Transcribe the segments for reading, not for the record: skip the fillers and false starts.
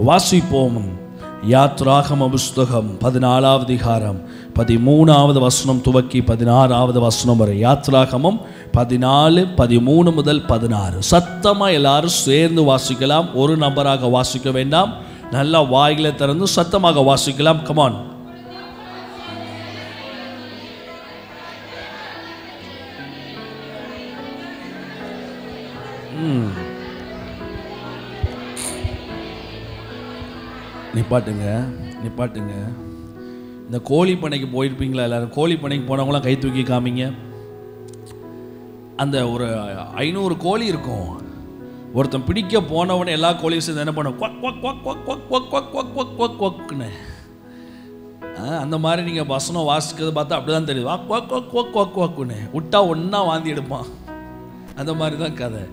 வாசிப்போம். யாத்ராகம புஸ்தகம் 14வது அதிகாரம் 13வது வசனம் துவக்கி 16வது வசனம் வரை. யாத்ராகமம் 14, 13 முதல் 16. சத்தமா எல்லாரும் சேர்ந்து வாசிக்கலாம். ஒரு நபராக வாசிக்க வேண்டாம். நல்லா வாயில திறந்து சத்தமாக வாசிக்கலாம். கமான். நிப்பாட்டுங்க. இந்த கோழி பண்ணைக்கு போயிருப்பீங்களா எல்லாரும்? கோழி பண்ணைக்கு போனவங்களாம் கை தூக்கி காமிங்க. அந்த ஒரு 500 கோழி இருக்கும். ஒருத்தன் பிடிக்க போனவனே எல்லா கோழியும் சேர்ந்து என்ன பண்ணும்? கொக்குன்னு. அந்த மாதிரி நீங்கள் வசனம் வாசிக்கிறது பார்த்தா அப்படி தான் தெரியுது. கொக்குன்னு விட்டா ஒன்றா வாந்தி எடுப்பான். அந்த மாதிரி தான் கதை.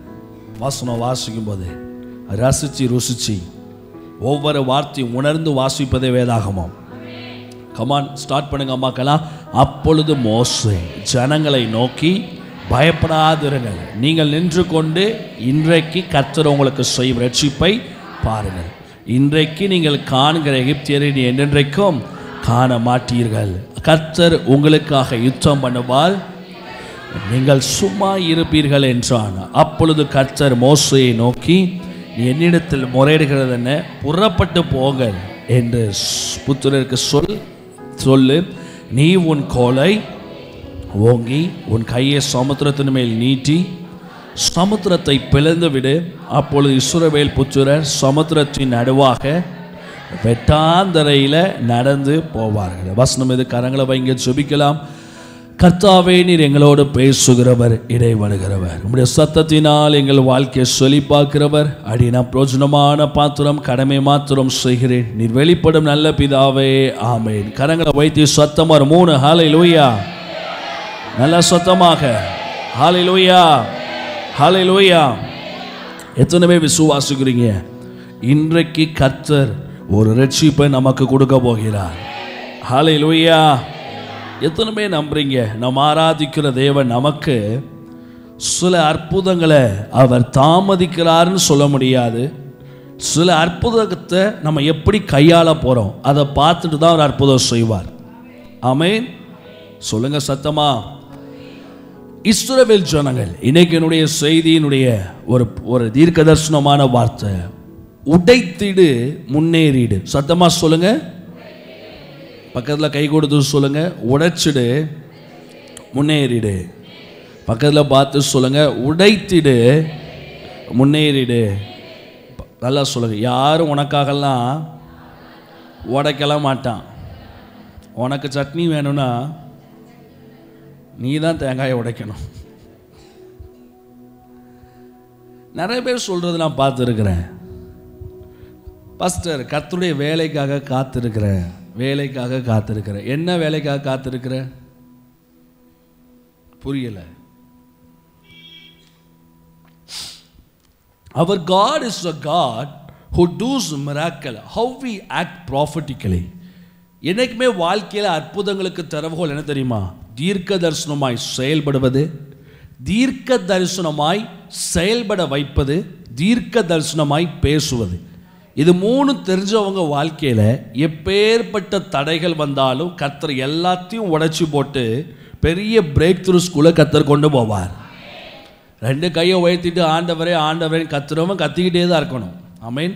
வசனம் வாசிக்கும் போது ரசிச்சு ருசிச்சு ஒவ்வொரு வார்த்தையும் உணர்ந்து வாசிப்பதே வேதாகமம். கமான், ஸ்டார்ட் பண்ணுங்க அம்மாக்கெல்லாம். அப்பொழுது மோசே ஜனங்களை நோக்கி, பயப்படாதிருங்கள், நீங்கள் நின்று கொண்டு இன்றைக்கு கர்த்தர் உங்களுக்கு செய்யும் ரட்சிப்பை பாருங்கள். இன்றைக்கு நீங்கள் காண்கிற எகிப்தியரை நீ என்றென்றைக்கும் காண மாட்டீர்கள். கர்த்தர் உங்களுக்காக யுத்தம் பண்ணுவார், நீங்கள் சும்மா இருப்பீர்கள் என்றான். அப்பொழுது கர்த்தர் மோசேயை நோக்கி, நீ என்னிடத்தில் முறையிடுகிறது என்ன? புறப்பட்டு போங்கள் என்று புத்திரருக்கு சொல்லு. நீ உன் கோலை ஓங்கி உன் கையை சமுத்திரத்தின் மேல் நீட்டி சமுத்திரத்தை பிளந்து விடு. அப்பொழுது இஸ்ரவேல் புத்திரர் சமுத்திரத்தின் நடுவாக வெட்டாந்தரையில் நடந்து போவார்கள். வசனம் இது. கரங்களை வைங்க, ஜெபிக்கலாம். கர்த்தாவே, நீர் எங்களோடு பேசுகிறவர், இடைவருகிறவர், உம்முடைய சத்தத்தினால் எங்கள் வாழ்க்கையை செழிப்பாக்குகிறவர். அடினா பிரோஜனமான பாத்திரம், கடமை மாத்திரம் செய்கிறேன். நீர் வெளிப்படும் நல்ல பிதாவே, ஆமேன். கரங்களை வைத்து சத்தமா 3 ஹல்லேலூயா. நல்ல சத்தமாக ஹல்லேலூயா, ஹல்லேலூயா. எத்தனை பேர் விசுவாசிக்கிறீங்க? இன்றைக்கு கர்த்தர் ஒரு ரட்சிப்பை நமக்கு கொடுக்க போகிறார். ஹல்லேலூயா. எத்தனை பேர் நம்புறீங்க? நம்ம ஆராதிக்கிற தேவன் நமக்கு சில அற்புதங்களை அவர் தாமதிக்கிறாருன்னு சொல்ல முடியாது. சில அற்புதத்தை நம்ம எப்படி கையாள போகிறோம் அதை பார்த்துட்டு தான் ஒரு அற்புதம் செய்வார். ஆமென். சொல்லுங்க சத்தமா. இஸ்ரவேல் ஜனங்கள், இன்னைக்கு என்னுடைய செய்தியினுடைய ஒரு தீர்க்க தரிசனமான வார்த்தை, உடைத்திடு முன்னேறிடு. சத்தமா சொல்லுங்க. பக்கத்தில் கை கொடுத்து சொல்லுங்க, உடைச்சிடு முன்னேறிடு. பக்கத்தில் பார்த்து சொல்லுங்க, உடைத்திடு முன்னேறிடு. நல்லா சொல்லுங்க. யாரும் உனக்காகலாம் உடைக்கலாம் மாட்டான். உனக்கு சட்னி வேணும்னா நீ தான் தேங்காயை உடைக்கணும். நிறைய பேர் சொல்றது நான் பார்த்துருக்கிறேன். பாஸ்டர், கர்த்தருடைய வேலைக்காக காத்திருக்கிறேன், வேலைக்காக காத்திருக்கிறேன். என்ன வேலைக்காக காத்திருக்கிற? புரியல. Our God is a God who does miracle. How we act prophetically. என்னைக்குமே வாழ்க்கையில் அற்புதங்களுக்கு திறவுகோல் என்ன தெரியுமா? தீர்க்க தரிசனமாய் செயல்படுவது, தீர்க்க தரிசனமாய் செயல்பட வைப்பது, தீர்க்க தரிசனமாய் பேசுவது. இது 3 தெரிஞ்சவங்க வாழ்க்கையில் எப்பேற்பட்ட தடைகள் வந்தாலும் கர்த்தர் எல்லாத்தையும் உடைச்சி போட்டு பெரிய பிரேக் த்ரூஸ்குள்ளே கர்த்தர் கொண்டு போவார். 2 கையை உயர்த்திட்டு ஆண்டவரே ஆண்டவரே கத்துறவன் கத்திக்கிட்டே தான் இருக்கணும். ஆமேன்.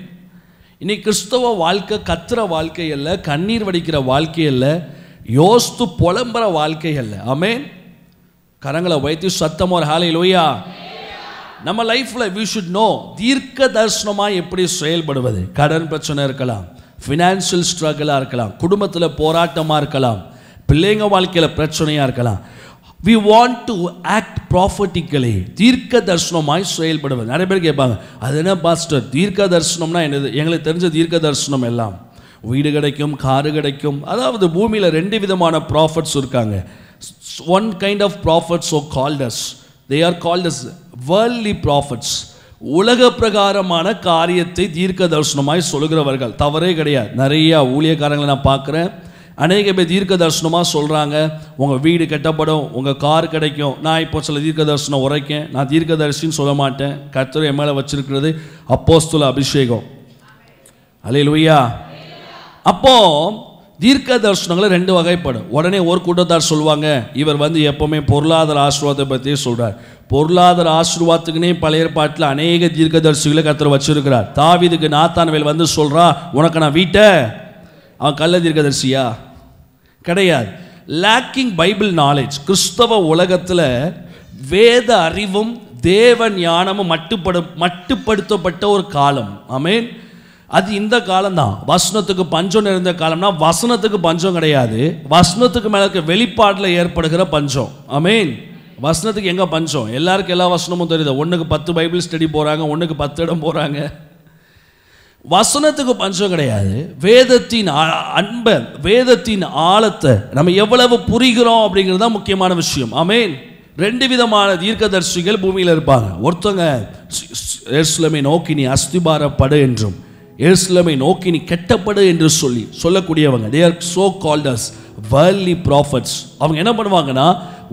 இன்னைக்கு கிறிஸ்தவ வாழ்க்கை கத்துற வாழ்க்கை அல்ல, கண்ணீர் வடிக்கிற வாழ்க்கை அல்ல, யோசித்து புலம்புற வாழ்க்கை அல்ல. ஆமேன். கரங்களை வைத்து சத்தம் ஒரு ஹல்லேலூயா. நம்ம லைஃப்பில் we should know தீர்க்க தரிசனமாக எப்படி செயல்படுவது. கடன் பிரச்சனை இருக்கலாம், ஃபினான்ஷியல் ஸ்ட்ரகிளாக இருக்கலாம், குடும்பத்தில் போராட்டமாக இருக்கலாம், பிள்ளைங்க வாழ்க்கையில் பிரச்சனையாக இருக்கலாம். we want to act prophetically. தீர்க்க தரிசனமாய் செயல்படுவது. நிறைய பேர் கேட்பாங்க, அது என்ன பாஸ்டர் தீர்க்க தரிசனம்னா என்னது? எங்களுக்கு தெரிஞ்ச தீர்க்க தரிசனம் எல்லாம் வீடு கிடைக்கும், காரு கிடைக்கும். அதாவது பூமியில் 2 விதமான ப்ராஃபட்ஸ் இருக்காங்க. one kind of prophets so called us, they are called as worldly prophets. உலக பிரகாரமான காரியத்தை தீர்க்க தரிசனமாய் சொல்கிறவர்கள். தவறே கிடையாது. நிறைய ஊழியக்காரங்களை நான் பார்க்குறேன். அநேக பேர் தீர்க்க தரிசனமாக சொல்கிறாங்க, உங்கள் வீடு கட்டப்படும், உங்கள் கார் கிடைக்கும். நான் இப்போ சில தீர்க்க தரிசனம் உரைக்கேன். நான் தீர்க்க தரிசின்னு சொல்ல மாட்டேன். கர்த்தர் என் மேலே வச்சிருக்கிறது அப்போஸ்தல அபிஷேகம். அல்லேலூயா. அப்போ தீர்க்க தரிசனங்களை ரெண்டு வகைப்படும். உடனே ஒரு கூட்டத்தார் சொல்லுவாங்க, இவர் எப்பவுமே பொருளாதார ஆசீர்வாதத்தை பற்றியே சொல்றார். பொருளாதார ஆசீர்வாதத்துக்குனே பழைய ஏற்பாட்டில் அநேக தீர்க்கதரிசிகளை கர்த்தர் வச்சிருக்கிறார். தாவீதுக்கு நாத்தான்வேல் சொல்றா, உனக்கு நான் வீட்டை, அவன் கள்ள தீர்க்கதரிசியா? கிடையாது. Lacking Bible knowledge. கிறிஸ்தவ உலகத்தில் வேத அறிவும் தேவ ஞானமும் மட்டுப்படுத்தப்பட்ட ஒரு காலம். ஆமென். அது இந்த காலம்தான். வசனத்துக்கு பஞ்சம் நிறைந்த காலம்னா வசனத்துக்கு பஞ்சம் கிடையாது, வசனத்துக்கு மேல இருக்க வெளிப்பாட்டில் ஏற்படுகிற பஞ்சம். ஆமென். வசனத்துக்கு எங்க பஞ்சம்? எல்லாருக்கும் எல்லா வசனமும் தெரியுது. ஒன்றுக்கு 10 பைபிள் ஸ்டடி போறாங்க, ஒன்றுக்கு 10 இடம் போறாங்க. வசனத்துக்கு பஞ்சம் கிடையாது. வேதத்தின் அன்பை, வேதத்தின் ஆழத்தை நம்ம எவ்வளவு புரிகிறோம் அப்படிங்கிறது தான் முக்கியமான விஷயம். ஆமென். ரெண்டு விதமான தீர்க்கதரிசிகள் பூமியில் இருப்பாங்க. ஒருத்தங்க எருசலேமை நோக்கி நீ அஸ்திபாரப்படு என்றும் எருசலேமை நோக்கி நீ கெட்டப்படு என்று சொல்லக்கூடியவங்க. they are so called as worldly prophets. அவங்க என்ன பண்ணுவாங்கன்னா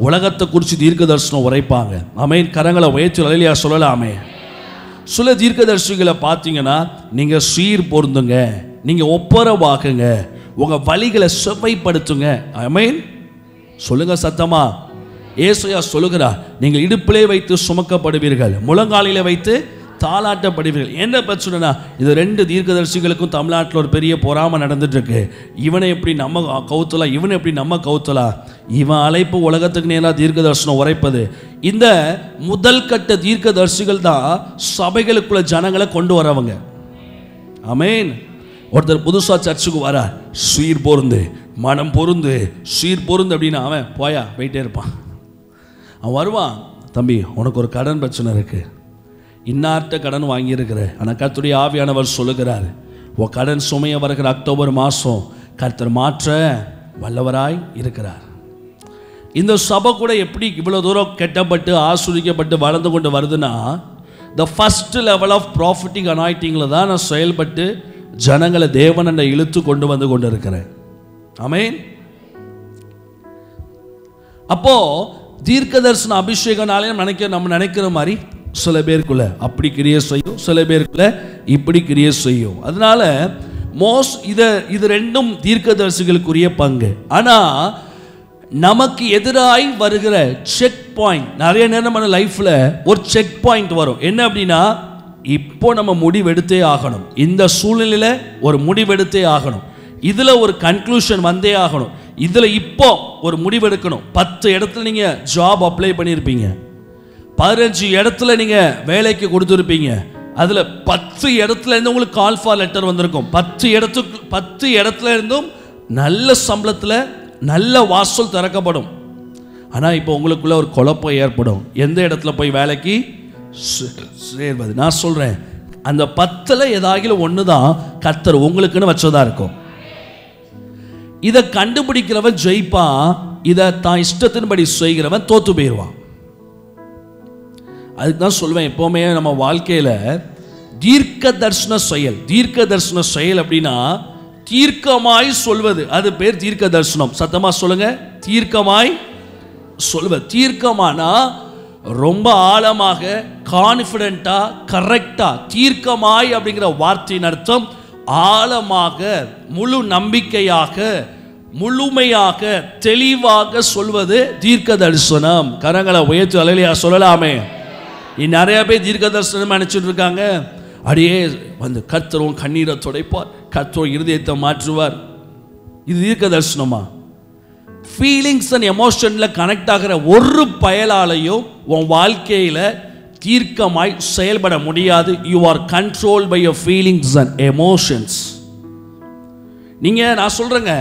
உலகத்தை குறித்து தீர்க்க தரிசனம் உரைப்பாங்க. ஆமென். கரங்களை உயர்த்தி அல்லேலூயா சொல்லலாமே. சில தீர்க்கதரிசிகளை பார்த்தீங்கன்னா நீங்கள் சீர் பொருந்துங்க, நீங்கள் ஒப்புரவாகுங்க, உங்கள் வழிகளை செவ்வைப்படுத்துங்க. ஆமென். சொல்லுங்க சத்தமா. ஏசாயா சொல்லுகிறார், நீங்கள் இடுப்பிலே வைத்து சுமக்கப்படுவீர்கள், முழங்காலிலே வைத்து தாளாட்டப்படுவீர்கள். என்ன பிரச்சனைனா, இது ரெண்டு தீர்க்கதரிசிகளுக்கும் தமிழ்நாட்டில் ஒரு பெரிய பொறாமை நடந்துட்டு இருக்கு. இவனை எப்படி நம்ம கவுத்தலாம், இவனை எப்படி நம்ம கவுத்தலாம். இவன் அழைப்பு உலகத்துக்கு நேராக தீர்க்க தரிசனம் உரைப்பது. இந்த முதல் கட்ட தீர்க்கதரிசிகள் தான் சபைகளுக்குள்ள ஜனங்களை கொண்டு வரவங்க. ஆமென். ஒருத்தர் புதுசா சர்ச்சுக்கு வர, சீர் பொருந்து, மனம் பொருந்து, சீர் பொருந்து அப்படின்னா அவன் போயா போயிட்டே இருப்பான். அவன் வருவான், தம்பி உனக்கு ஒரு கடன் பிரச்சனை இருக்கு, இன்னார்ட்ட கடன் வாங்கியிருக்கிற, ஆனால் கர்த்தருடைய ஆவியானவர் சொல்லுகிறார், உன் கடன் சுமைய வருகிற அக்டோபர் மாதம் கர்த்தர் மாற்ற வல்லவராய் இருக்கிறார். இந்த சபை கூட எப்படி இவ்வளோ தூரம் கெட்டப்பட்டு ஆஸ்வதிக்கப்பட்டு வளர்ந்து கொண்டு வருதுன்னா, the first level of prophetic அனாயிட்டிங்கில் தான் நான் செயல்பட்டு ஜனங்களை தேவனை இழுத்து கொண்டு வந்து கொண்டு இருக்கிறேன். ஆமென். அப்போ தீர்க்க தரிசன அபிஷேகனாலே நம்ம நினைக்கிற மாதிரி சில பேருக்குள்ள அப்படி கிரியை செய்யும், சில பேருக்குள்ள இப்படி கிரியை செய்யும். அதனால இது ரெண்டும் தீர்க்கதரிசிகளுக்குரிய பங்கு. ஆனா நமக்கு எதிராய் வருகிற செக் பாயிண்ட், நிறைய நேரம் நம்ம லைஃப்ல ஒரு செக் பாயிண்ட் வரும். என்ன அப்படின்னா, இப்போ நம்ம முடிவெடுத்தே ஆகணும், இந்த சூழ்நிலையில ஒரு முடிவெடுத்தே ஆகணும், இதுல ஒரு கன்க்ளூஷன் வந்தே ஆகணும், இதுல இப்போ ஒரு முடிவெடுக்கணும். 10 இடத்துல நீங்க ஜாப் அப்ளை பண்ணியிருப்பீங்க, 15 இடத்துல நீங்க வேலைக்கு கொடுத்துருப்பீங்க, அதுல 10 இடத்துல இருந்து உங்களுக்கு கால் ஃபார் லெட்டர் வந்திருக்கும். 10 இடத்துல இருந்தும் நல்ல சம்பளத்துல நல்ல வாசல் திறக்கப்படும். ஆனா இப்போ உங்களுக்குள்ள ஒரு குழப்பம் ஏற்படும், எந்த இடத்துல போய் வேலைக்கு சேர்வது. நான் சொல்றேன், அந்த 10ல் ஏதாகிலும் ஒண்ணுதான் கர்த்தர் உங்களுக்குன்னு வச்சதா இருக்கும். இதை கண்டுபிடிக்கிறவன் ஜெயிப்பான், இதை தான் இஷ்டத்தின்படி செய்கிறவன் தோத்து போயிடுவான். அதுக்கு தான் சொல்லுவேன், எப்பவுமே நம்ம வாழ்க்கையில தீர்க்க தரிசன செயல் அப்படின்னா தீர்க்கமாய் சொல்வது, அது பேர் தீர்க்க தரிசனம். சத்தமா சொல்லுங்க, தீர்க்கமாய் சொல்வது. தீர்க்கமானா ரொம்ப ஆழமாக, கான்ஃபிடென்ட்டா, கரெக்டா. தீர்க்கமாய் அப்படிங்கிற வார்த்தையின் அர்த்தம் ஆழமாக, முழு நம்பிக்கையாக, முழுமையாக, தெளிவாக சொல்வது தீர்க்க தரிசனம். கரங்களை உயர்த்தி அல்லேலூயா சொல்லலாமே. நிறைய பேர் தீர்க்க தரிசனம் நினைச்சிட்டு இருக்காங்க, அடியே கர்த்தரும் கண்ணீரை துடைப்பார், கர்த்தரும் இருதயத்தை மாற்றுவார். இது தீர்க்க தரிசனமா? ஃபீலிங்ஸ் அண்ட் எமோஷன்ல கனெக்ட் ஆகிற ஒரு பயலாலையும் உன் வாழ்க்கையில தீர்க்கமாய் செயல்பட முடியாது. You are controlled by your feelings and emotions. நான் சொல்றேங்க,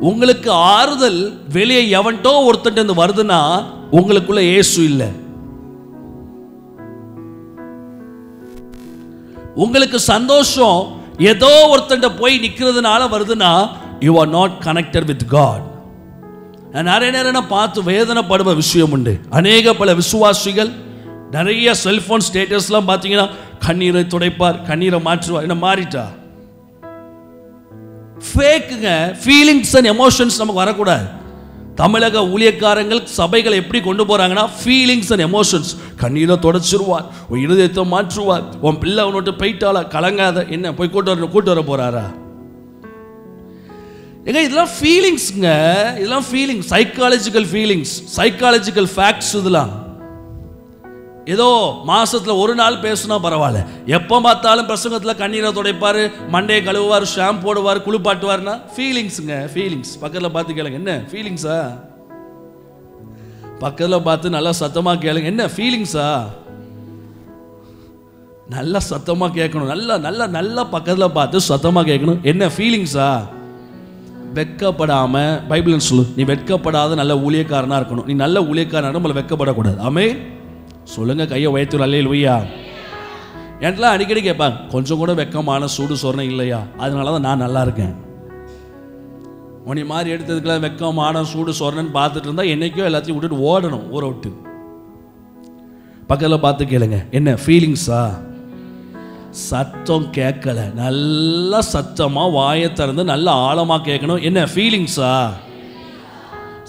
உங்களுக்கு ஆறுதல் வெளியே எவன்டோ ஒருத்தன் வருதுன்னா உங்களுக்குள்ள இயேசு இல்லை. உங்களுக்கு சந்தோஷம் ஏதோ ஒருத்தண்ட போய் நிற்கிறதுனால வருதுன்னா you are not connected with God. நிறைய நேரம் பார்த்து வேதனைப்படுவ விஷயம் உண்டு. பல விசுவாசிகள் நிறைய செல்போன் ஸ்டேட்டஸ்லாம் பார்த்தீங்கன்னா, கண்ணீரை துடைப்பார், கண்ணீரை மாற்றுவார், என்ன மாறிட்டா? ஃபேக்குங்க. ஃபீலிங்ஸ் அண்ட் எமோஷன்ஸ் நமக்கு வரக்கூடாது. தமிழக ஊழியக்காரங்கள் சபைகளை எப்படி கொண்டு போறாங்கன்னா ஃபீலிங்ஸ் அண்ட் எமோஷன்ஸ். கண்ணீரை தொடச்சிருவார், உன் இருதயத்தை மாற்றுவார், உன் பிள்ளை அவனோட்டு போயிட்டாளா கலங்காத, என்ன போய் கூட்டு வர போறாரா? ஏங்க இதெல்லாம் ஃபீலிங்ஸ்ங்க, இதெல்லாம் feeling, psychological feelings, psychological facts. இதெல்லாம் ஏதோ மாசத்துல ஒரு நாள் பேசுனா பரவாயில்ல, எப்போ பார்த்தாலும் பிரசங்கத்தில் கண்ணீரை துடைப்பாரு, மண்டையை கழுவுவார், ஷாம்பு போடுவார், குளிப்பாட்டுவார்னா ஃபீலிங்ஸுங்க. ஃபீலிங்ஸ் பக்கத்தில் பார்த்து கேளுங்க, என்ன ஃபீலிங்ஸா? பக்கத்தில் பார்த்து நல்லா சத்தமாக கேளுங்க, என்ன ஃபீலிங்ஸா? நல்லா சத்தமாக கேட்கணும், நல்லா நல்லா நல்லா பக்கத்தில் பார்த்து சத்தமாக கேட்கணும், என்ன ஃபீலிங்ஸா? வெட்கப்படாம, பைபிள்னு சொல்லு, நீ வெட்கப்படாத நல்ல ஊழியக்காரனா இருக்கணும். நீ நல்ல ஊழியக்காரனா நம்மள வெட்கப்படக்கூடாது. ஆமென் சொல்லுங்க, கையை உயர்த்து அல்லேலூயா. என்கிட்ட அடிக்கடி கேட்பாங்க, கொஞ்சம் கூட வெக்கமான சூடு சொரணை இல்லையா? அதனால தான் நான் நல்லா இருக்கேன். உன்னை மாதிரி எடுத்ததுக்கெல்லாம் வெக்கமான சூடு சொரணன்னு பார்த்துட்டு இருந்தா என்னைக்கோ எல்லாத்தையும் விட்டுட்டு ஓடணும், ஊற விட்டு. பக்கத்தில் பார்த்து கேளுங்க, என்ன ஃபீலிங்ஸா? சத்தம் கேட்கல, நல்லா சத்தமா வாயை திறந்து நல்ல ஆழமா கேட்கணும், என்ன ஃபீலிங்ஸா?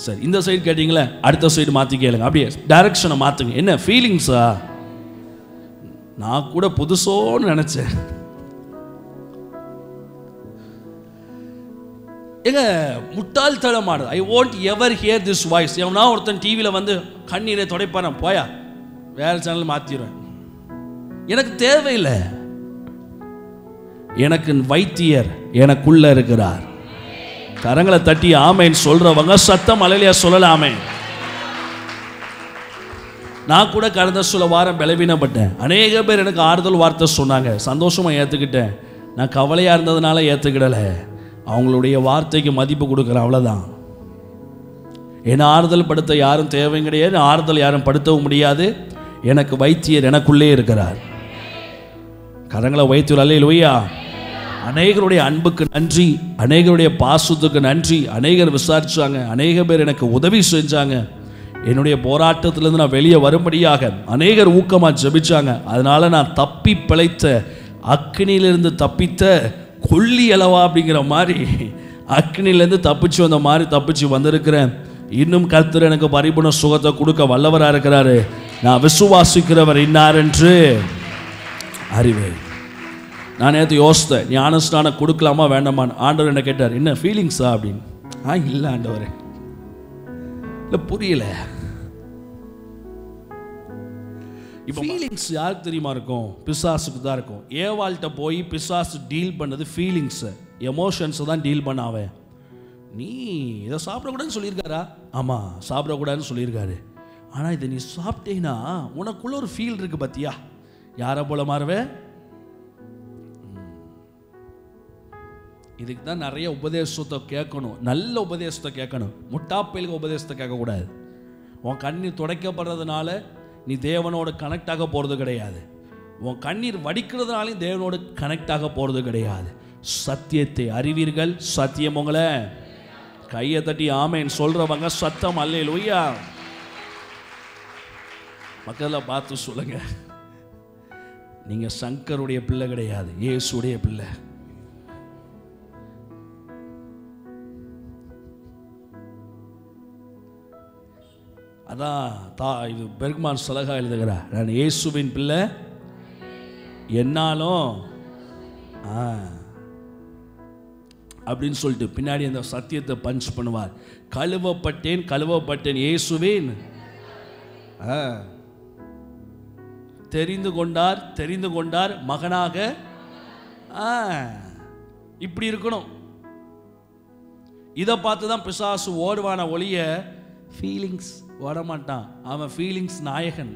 சரி, இந்த சைடு கேட்டீங்களே, அடுத்த சைடு மாற்றி கேளுங்க, அப்படியே டைரக்ஷனை மாற்றுங்க, என்ன ஃபீலிங்ஸா? நான் கூட புதுசோன்னு நினச்சேன். எங்க முட்டாள்தனமானது. I want ever hear this voice. எவனா ஒருத்தன் டிவியில் வந்து கண்ணீரை துடைப்பான, போயா வேற சேனல் மாற்றிடுவேன். எனக்கு தேவையில்லை. எனக்கு வைத்தியர் எனக்குள்ள இருக்கிறார். கரங்களை தட்டி ஆமேன் சொல்றவங்க சத்தம் அல்லேலூயா சொல்லலாமே. நான் கூட கடந்த சில வாரம் பலவீனப்பட்டேன். அநேக பேர் எனக்கு ஆறுதல் வார்த்தை சொன்னாங்க, சந்தோஷமா ஏத்துக்கிட்டேன். நான் கவலையா இருந்ததுனால ஏத்துக்கிடல, அவங்களுடைய வார்த்தைக்கு மதிப்பு கொடுக்குறேன், அவ்வளவுதான். என்ன ஆறுதல் படுத்த யாரும் தேவை கிடையாது, ஆறுதல் யாரும் படுத்தவும் முடியாது. எனக்கு வைத்தியர் எனக்குள்ளே இருக்கிறார். கரங்களை வைத்தியர் அல்லேலூயா. அநேகருடைய அன்புக்கு நன்றி, அநேகருடைய பாசத்துக்கு நன்றி. அநேகர் விசாரிச்சாங்க, அநேக பேர் எனக்கு உதவி செஞ்சாங்க. என்னுடைய போராட்டத்திலிருந்து நான் வெளியே வரும்படியாக அநேகர் ஊக்கமாக ஜெபிச்சாங்க. அதனால நான் தப்பி பிழைத்த, அக்னியிலிருந்து தப்பித்த கொல்லி அளவா அப்படிங்கிற மாதிரி அக்னியிலேருந்து தப்பிச்சு வந்த மாதிரி தப்பிச்சு வந்திருக்கிறேன். இன்னும் கர்த்தர் எனக்கு பரிபூர்ண சுகத்தை கொடுக்க வல்லவராக இருக்கிறாரு. நான் விசுவாசிக்கிறவர் இன்னார் என்று அறிவேன். நான் நேற்று யோசித்தேன், ஞான ஸ்நானம் கொடுக்கலாமா வேண்டாமான்னு. ஆண்டவர் என்ன கேட்டார், என்ன ஃபீலிங்ஸா அப்படின்னு. இல்லை ஆண்டவரே, இல்லை புரியல. இப்போ ஃபீலிங்ஸ் யாருக்கு தெரியுமா இருக்கும்? பிசாசுக்கு தான் இருக்கும். ஏவாள்கிட்ட போய் பிசாசு டீல் பண்ணது ஃபீலிங்ஸை, எமோஷன்ஸை தான் டீல் பண்ணாவே. நீ இதை சாப்பிடக்கூடாதுன்னு சொல்லியிருக்காரா? ஆமாம் சாப்பிடக்கூடாதுன்னு சொல்லியிருக்காரு. ஆனால் இதை நீ சாப்பிட்டீங்கன்னா உனக்குள்ள ஒரு ஃபீல் இருக்கு பார்த்தியா, யாரை போல மாறுவே? இதுக்கு தான் நிறைய உபதேசத்தை கேட்கணும், நல்ல உபதேசத்தை கேட்கணும். முட்டாப்பையிலுக்கு உபதேசத்தை கேட்கக்கூடாது. உன் கண்ணீர் துடைக்கப்படுறதுனால நீ தேவனோட கனெக்ட் ஆக போகிறது கிடையாது. உன் கண்ணீர் வடிக்கிறதுனாலையும் தேவனோடு கனெக்ட் ஆக போகிறது கிடையாது. சத்தியத்தை அறிவீர்கள், சத்தியம் உங்களை. கையை தட்டி ஆமேன் சொல்றவங்க சத்தம் அல்லேலூயா. மக்களை பார்த்து சொல்லுங்க, நீங்க சங்கருடைய பிள்ளை கிடையாது, இயேசுடைய பிள்ளை. அதான் இது பெர்க்மான் சலகா எழுதுகிறார், நான் இயேசுவின் பிள்ளை என்னாலும் அப்படின்னு சொல்லிட்டு பின்னாடி அந்த சத்தியத்தை பஞ்ச் பண்ணுவார். கழுவப்பட்டேன் இயேசுவின் தெரிந்து கொண்டார் மகனாக. இப்படி இருக்கணும். இதை பார்த்து தான் பிசாசு ஓடுவான ஒளிய ஃபீலிங்ஸ் ஓடமாட்டான். அவன் ஃபீலிங்ஸ் நாயகன்.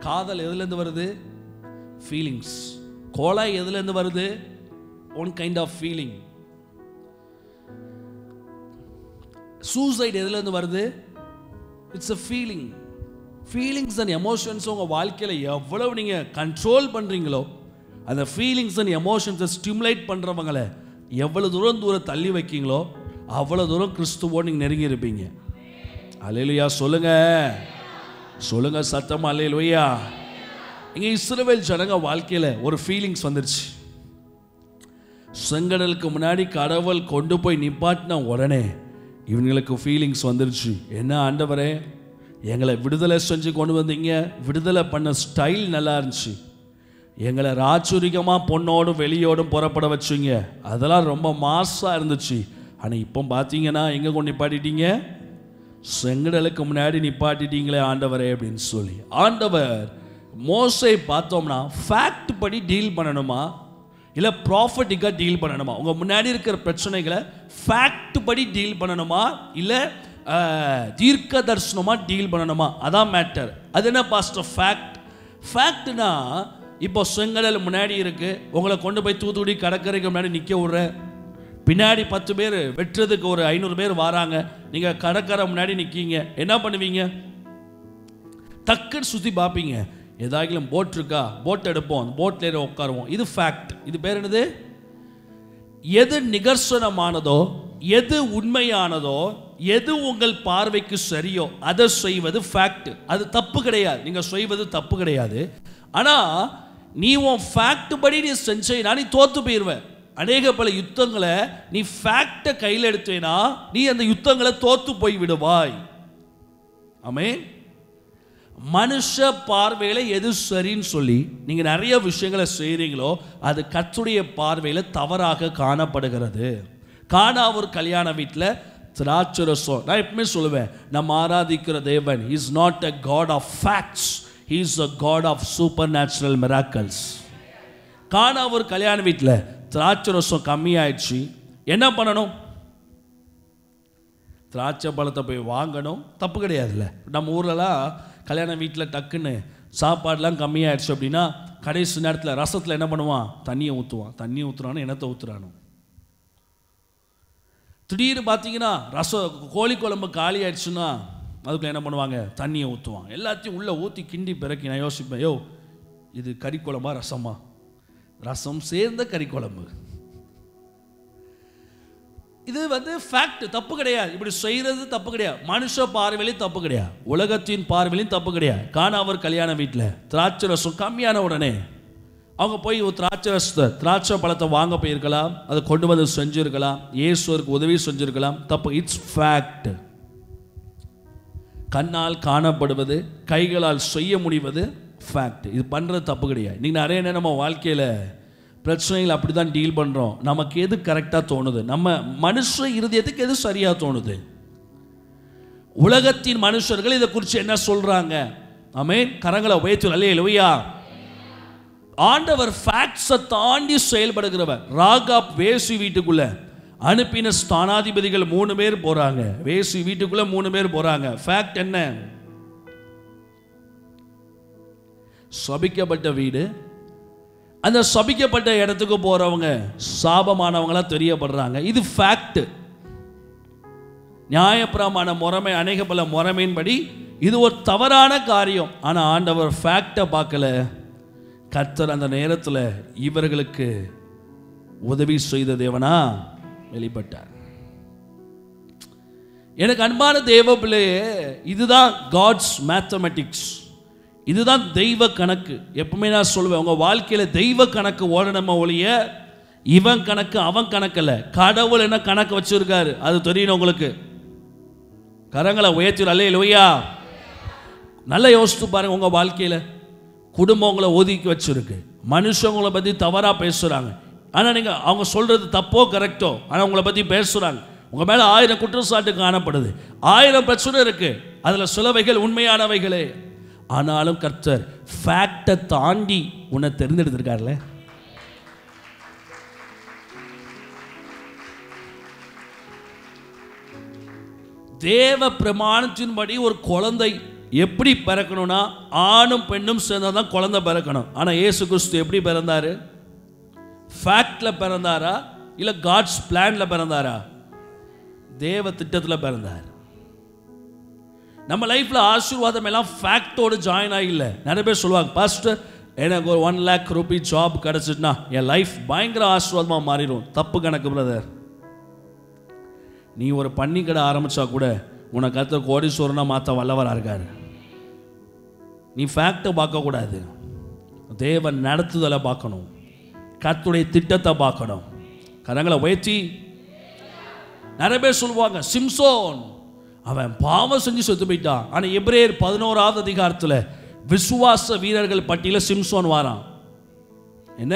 காதல் எதுலேருந்து வருது? ஃபீலிங்ஸ். கொலை எதுலேருந்து வருது? One kind of feeling. Suicide எதுலேருந்து வருது? It's a feeling. Feelings and emotions உங்கள் வாழ்க்கையில் எவ்வளவு நீங்கள் கண்ட்ரோல் பண்ணுறீங்களோ, அந்த ஃபீலிங்ஸ் அண்ட் எமோஷன்ஸை ஸ்டிமுலேட் பண்ணுறவங்களை எவ்வளோ தூரம் தள்ளி வைக்கீங்களோ அவ்வளோ தூரம் கிறிஸ்துவோடு நீங்கள் நெருங்கி இருப்பீங்க. அல்லேலூயா சொல்லுங்க, சொல்லுங்க சத்தமா அல்லேலூயா. இங்கே இஸ்ரவேல் ஜனங்க வாழ்க்கையில் ஒரு ஃபீலிங்ஸ் வந்துருச்சு. செங்கடலுக்கு முன்னாடி கடவுள் கொண்டு போய் நிப்பாட்டின உடனே இவங்களுக்கு ஃபீலிங்ஸ் வந்துருச்சு. என்ன ஆண்டவரே, எங்களை விடுதலை செஞ்சு கொண்டு வந்தீங்க, விடுதலை பண்ண ஸ்டைல் நல்லா இருந்துச்சு, எங்களை ராச்சுரிகமாக பொண்ணோடும் வெளியோடும் புறப்பட வச்சுங்க, அதெல்லாம் ரொம்ப மாசாக இருந்துச்சு. ஆனால் இப்போ பார்த்தீங்கன்னா எங்கே கொண்டு நிப்பாட்டிட்டீங்க? செங்கடலுக்கு முன்னாடி நிப்பாட்டிட்டீங்களே ஆண்டவரே அப்படின்னு சொல்லி. ஆண்டவர் மோசே பார்த்தோம்னா ஃபேக்ட் படி டீல் பண்ணணுமா இல்லை ப்ராஃபட்டிக்காக டீல் பண்ணணுமா? உங்கள் முன்னாடி இருக்கிற பிரச்சனைகளை ஃபேக்ட் படி டீல் பண்ணணுமா இல்லை தீர்க்க தரிசனமாக டீல் பண்ணணுமா? அதான் மேட்டர். அது என்ன பாஸ்டர் ஃபேக்ட்? ஃபேக்ட்னா இப்போ செங்கடல் முன்னாடி இருக்கு, உங்களை கொண்டு போய் தூத்துக்குடி கடற்கரைக்கு முன்னாடி நிற்க விடுற, பின்னாடி 10 பேர் வெட்டுறதுக்கு ஒரு 500 பேர் வராங்க, நீங்கள் கடற்கரை முன்னாடி நிற்கீங்க, என்ன பண்ணுவீங்க? டக்குன்னு சுற்றி பார்ப்பீங்க, ஏதாகிலும் போட் இருக்கா, போட் எடுப்போம், போட்டில் ஏறி உட்காருவோம். இது ஃபேக்ட். இது பேர் என்னது? எது நிகர்சனமானதோ, எது உண்மையானதோ, எது உங்கள் பார்வைக்கு சரியோ அதை செய்வது ஃபேக்ட். அது தப்பு கிடையாது, நீங்கள் செய்வது தப்பு கிடையாது. ஆனால் நீ உன் ஃபேக்ட் படி நீ செஞ்சா நீ தோத்து போயிடுவேன். அநேக பல யுத்தங்களை நீ ஃபேக்டை கையில் எடுத்தேனா நீ அந்த யுத்தங்களை தோத்து போய் விடுவாய். ஆமென். மனுஷ பார்வையில் எது சரின்னு சொல்லி நீங்கள் நிறைய விஷயங்களை செய்கிறீங்களோ அது கர்த்தருடைய பார்வையில் தவறாக காணப்படுகிறது. காணா ஒரு கல்யாண வீட்டில் திராட்சரசம். நான் எப்பவுமே சொல்லுவேன், நம்ம ஆராதிக்கிற தேவன் is not a god of facts, he is a god of supernatural miracles. காணா ஒரு கல்யாண வீட்டில் திராட்சரசம் கம்மியாயிடுச்சு, என்ன பண்ணணும்? திராட்சை பழத்தை போய் வாங்கணும், தப்பு கிடையாதுல்ல. நம்ம ஊர்லலாம் கல்யாண வீட்டில் டக்குன்னு சாப்பாடுலாம் கம்மியாயிடுச்சு அப்படின்னா கடைசி நேரத்தில் ரசத்தில் என்ன பண்ணுவான்? தண்ணியை ஊற்றுவான். தண்ணியை ஊற்றுறானோ என்னத்தை ஊற்றுறானோ. திடீர்னு பார்த்தீங்கன்னா கோழி குழம்பு காலி ஆயிடுச்சுன்னா அதுக்குள்ள என்ன பண்ணுவாங்க? தண்ணியை ஊற்றுவாங்க. எல்லாத்தையும் உள்ளே ஊற்றி கிண்டி பிறக்கி நான் யோசிப்பேன், யோ இது கறி குழம்பா ரசமா? ரசம் சேர்ந்த கறி குழம்பு. இது ஃபேக்ட், தப்பு கிடையாது. இப்படி செய்யறது தப்பு கிடையாது. மனுஷ பார்வையிலையும் தப்பு கிடையாது, உலகத்தின் பார்வையிலையும் தப்பு கிடையாது. காணாவர் கல்யாண வீட்டில் திராட்சை ரசம் கம்மியான உடனே அவங்க போய் ஒரு திராட்சை பழத்தை வாங்க போயிருக்கலாம், அதை கொண்டு வந்து செஞ்சிருக்கலாம், இயேசுவுக்கு உதவி செஞ்சிருக்கலாம், தப்பு. It's fact. கண்ணால் காணப்படுவது, கைகளால் செய்ய முடிவது ஃபேக்ட். இது பண்ணுறது தப்பு கிடையாது. நீங்கள் நிறைய நேரம் நம்ம வாழ்க்கையில் பிரச்சனைகள் அப்படி தான் டீல் பண்ணுறோம். நமக்கு எது கரெக்டாக தோணுது, நம்ம மனுஷ இருதயத்துக்கு எது சரியாக தோணுது. உலகத்தின் மனுஷர்கள் இதை குறித்து என்ன சொல்கிறாங்க? ஆமென். கரங்களை உயர்த்தி அல்லேலூயா. ஆண்டவர் ஃபேக்ட்ஸை தாண்டி செயல்படுகிறவர். ராகாப் வேசி வீட்டுக்குள்ள அனுப்பின ஸ்தானாதிபதிகள் 3 பேர் போறாங்க. வேசி வீட்டுக்குள்ள 3 பேர் போறாங்க. ஃபேக்ட் என்ன? சபிக்கப்பட்ட வீடு. அந்த சபிக்கப்பட்ட இடத்துக்கு போறவங்க சாபமானவங்களா தெரியப்படுறாங்க. இது ஃபேக்ட். நியாயப்பிரமாண முறைமை, அநேக பல முறைமையின்படி இது ஒரு தவறான காரியம். ஆனால் ஆண்டவர் ஃபேக்டை பார்க்கல. கர்த்தர் அந்த நேரத்தில் இவர்களுக்கு உதவி செய்த தேவனா வெளிப்பட்டார். எனக்கு அன்பான தேவ பிள்ளையே, இதுதான் காட்ஸ் மேத்தமெட்டிக்ஸ், இதுதான் தெய்வ கணக்கு. எப்பவுமே நான் சொல்லுவேன், உங்கள் வாழ்க்கையில் தெய்வ கணக்கு ஓடணுமா ஒழிய இவன் கணக்கு அவன் கணக்கில். கடவுள் என்ன கணக்கு வச்சிருக்காரு அது தெரியணும் உங்களுக்கு. கரங்களை உயர்த்தி அல்லேலூயா. நல்லா யோசித்து பாருங்க. உங்கள் வாழ்க்கையில் குடும்பம் உங்களை ஒதுக்கி வச்சிருக்கு, மனுஷங்களை பற்றி தவறாக பேசுகிறாங்க. ஆனால் நீங்கள் அவங்க சொல்கிறது தப்போ கரெக்டோ, ஆனால் உங்களை பற்றி பேசுகிறாங்க. உங்கள் மேலே 1000 குற்றச்சாட்டு காணப்படுது, 1000 பிரச்சனை இருக்குது, அதில் சிலவைகள் உண்மையானவைகளே. ஆனாலும் கர்த்தர் ஃபேக்டை தாண்டி உன்னை தெரிந்தெடுத்திருக்காருல்ல. தேவ பிரமாணத்தின்படி ஒரு குழந்தை எப்படி பிறக்கணும்னா ஆணும் பெண்ணும் சேர்ந்தால் தான் குழந்தை பிறக்கணும். ஆனால் இயேசு கிறிஸ்து எப்படி பிறந்தாரு? ஃபேக்டில் பிறந்தாரா இல்லை காட்ஸ் பிளானில் பிறந்தாரா? தேவ திட்டத்தில் பிறந்தார். நம்ம லைஃப்பில் ஆசீர்வாதம் எல்லாம் ஃபேக்டோடு ஜாயின் ஆகில்ல. நிறைய பேர் சொல்லுவாங்க, பாஸ்டர் எனக்கு ஒரு 1 lakh ரூபி ஜாப் கிடச்சிட்டுனா என் லைஃப் பயங்கர ஆசீர்வாதமாக மாறிடும். தப்பு கணக்கு பிரதர். நீ ஒரு பன்னி கடை ஆரம்பித்தா கூட உன்னை கர்த்தர் கோடீஸ்வரனாக மாற்ற வல்லவராக இருக்கார். நீ ஃபேக்டை பார்க்கக்கூடாது, தேவன் நடத்துதலை பார்க்கணும், கர்த்தருடைய திட்டத்தை பார்க்கணும். கரங்களை உயர்த்தி நிறைய பேர் சொல்லுவாங்க சிம்சோன் அவன் பாவம் செஞ்சு செத்து போயிட்டான். ஆனால் எபிரேயர் 11வது அதிகாரத்தில் விசுவாச வீரர்கள் பட்டியல சிம்சோன் வாரான். என்ன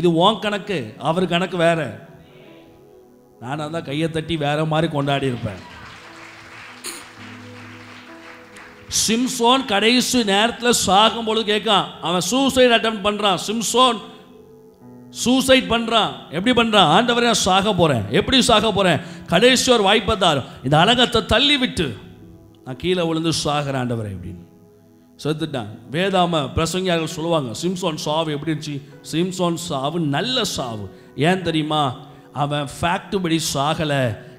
இது உன் கணக்கு, அவர் கணக்கு வேற. நானாக தான் கையை தட்டி வேற மாதிரி கொண்டாடி இருப்பேன். சிம்சோன் கடைசி நேரத்தில் சாகும் பொழுது கேட்கான், அவன் சூசைட் அட்டெம்ப்ட் பண்றான். சிம்சோன் சூசைட் பண்றான். எப்படி பண்றான்? ஆண்டவரே நான் சாக போறேன். எப்படி சாக போறேன்? கடைசி ஒரு வாய்ப்பை தாரும், இந்த அலங்கத்தை தள்ளி விட்டு நான் கீழே விழுந்து சாகிறேன் ஆண்டவரே அப்படின்னு செத்துட்டான். வேதாம பிரசங்கியார்கள் சொல்லுவாங்க சிம்சோன் சாவு எப்படி இருந்துச்சு? சிம்சோன் சாவு நல்ல சாவு. ஏன் தெரியுமா? அவன் ஃபேக்ட் படி சாகல.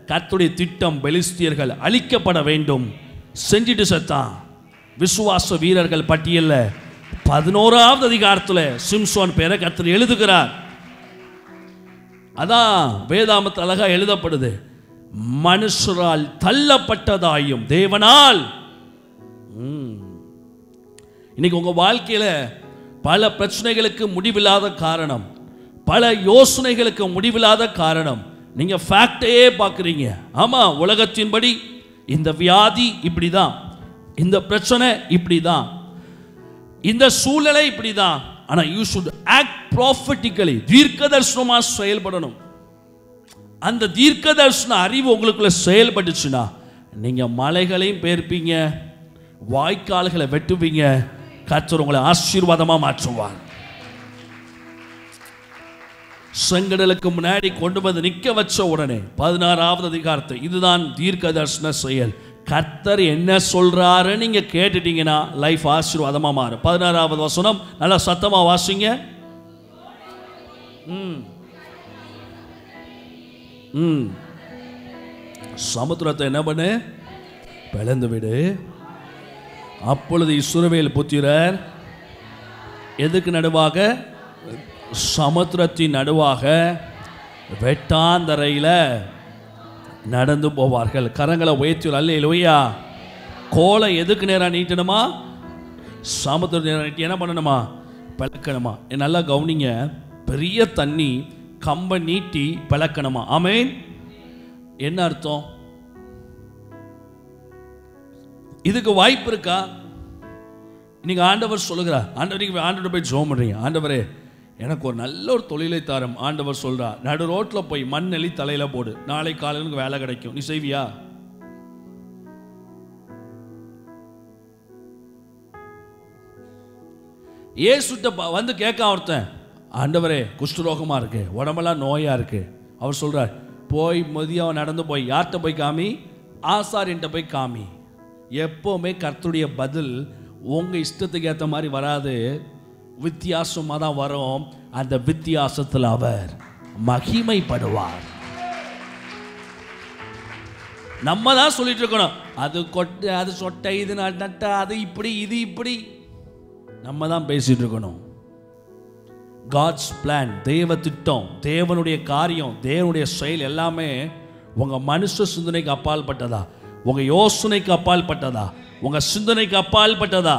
கர்த்தருடைய திட்டம் பெலிஸ்தியர்கள் அழிக்கப்பட வேண்டும் செஞ்சிட்டு செத்தான். விசுவாச வீரர்கள் பட்டியல்ல 11வது அதிகாரத்தில் சிம்சோன் பேரை கர்த்தர் எழுதுகிறார். அதான் வேதாமத்தில் அழகா எழுதப்படுது, மனுஷரால் தள்ளப்பட்டதாயும் தேவனால். இன்னைக்கு உங்க வாழ்க்கையில பல பிரச்சனைகளுக்கு முடிவில்லாத காரணம், பல யோசனைகளுக்கு முடிவில்லாத காரணம் நீங்க ஃபேக்டையே பார்க்குறீங்க. ஆமா, உலகத்தின்படி இந்த வியாதி இப்படிதான், இந்த பிரச்சனை இப்படிதான், இந்த சூழ்நிலை இப்படிதான். ஆனா யூ ஷுட் ஆக்ட் ப்ராஃபட்டிக்கலி, தீர்க்கதரிசனமா செயல்படணும். அந்த தீர்க்கதரிசன அறிவு உங்களுக்குள்ள செயல்பட்டுச்சுன்னா நீங்க மலைகளையும் பெயர்ப்பீங்க, வாய்க்கால்களை வெட்டுவீங்க, கர்த்தர் உங்களை ஆசீர்வாதமா மாற்றுவார். செங்கடலுக்கு முன்னாடி கொண்டு வந்து நிற்க வச்ச உடனே 16வது அதிகாரத்தை, இதுதான் தீர்க்கதரிசன செயல். கர்த்தர் என்ன சொல்றாரு நீங்க கேட்டுட்டீங்கன்னா லைஃப் ஆசீர்வாதமா மாறும். 16வது வசனம் நல்லா சத்தமா வாசிங்க. சமுத்திரத்தை என்ன பண்ணு? பிளந்து விடு. அப்பொழுது இஸ்ரவேல் புத்திரர் எதுக்கு நடுவாக? சமுத்திரத்தின் நடுவாக வெட்டாந்தரையில் நடந்து போவார்கள். கரங்களை உயர்த்தி அல்லேலூயா. கோலை எதுக்கு நேரம் நீட்டணுமா? சமுத்திர நேரம் நீட்டி என்ன பண்ணணுமா? பிளக்கணுமா. நல்லா கவனிங்க, பெரிய தண்ணி கம்பை நீட்டி பிளக்கணுமா. ஆமென். என்ன அர்த்தம்? இதுக்கு வாய்ப்பு இருக்கா? இன்னைக்கு ஆண்டவர் சொல்லுகிறார், ஆண்டவர் போய் ஜெபம் பண்றீங்க, ஆண்டவரே எனக்கு ஒரு நல்ல ஒரு தொழிலை தாரம். ஆண்டவர் சொல்றா, நடு ரோட்டில் போய் மண் அள்ளி தலையில போடு, நாளை காலையில் வேலை கிடைக்கும். நீ செய்வியா? ஏசுட்ட வந்து கேட்க ஒருத்தன், ஆண்டவரே குஷ்டரோகமா இருக்கு, உடம்பெல்லாம் நோயா இருக்கு. அவர் சொல்றார், போய் மதியம் நடந்து போய் யார்கிட்ட போய் காமி? ஆசாரியன்ட்ட போய் காமி. எப்பவுமே கர்த்தருடைய பதில் உங்க இஷ்டத்துக்கு ஏற்ற மாதிரி வராது, வித்தியாசமாக தான் வரும். அந்த வித்தியாசத்தில் அவர் மகிமைப்படுவார். நம்ம தான் சொல்லிட்டு இருக்கணும், அது கொட்டை, அது சொட்டை, இது நட்டா, அது இப்படி, இது இப்படி. நம்ம தான் பேசிட்டு இருக்கணும். காட்ஸ் பிளான், தேவ திட்டம், தேவனுடைய காரியம், தேவனுடைய செயல் எல்லாமே உங்க மனுஷ சிந்தனைக்கு அப்பால் பட்டதா, உங்க யோசனைக்கு அப்பால் பட்டதா, உங்க சிந்தனைக்கு அப்பால் பட்டதா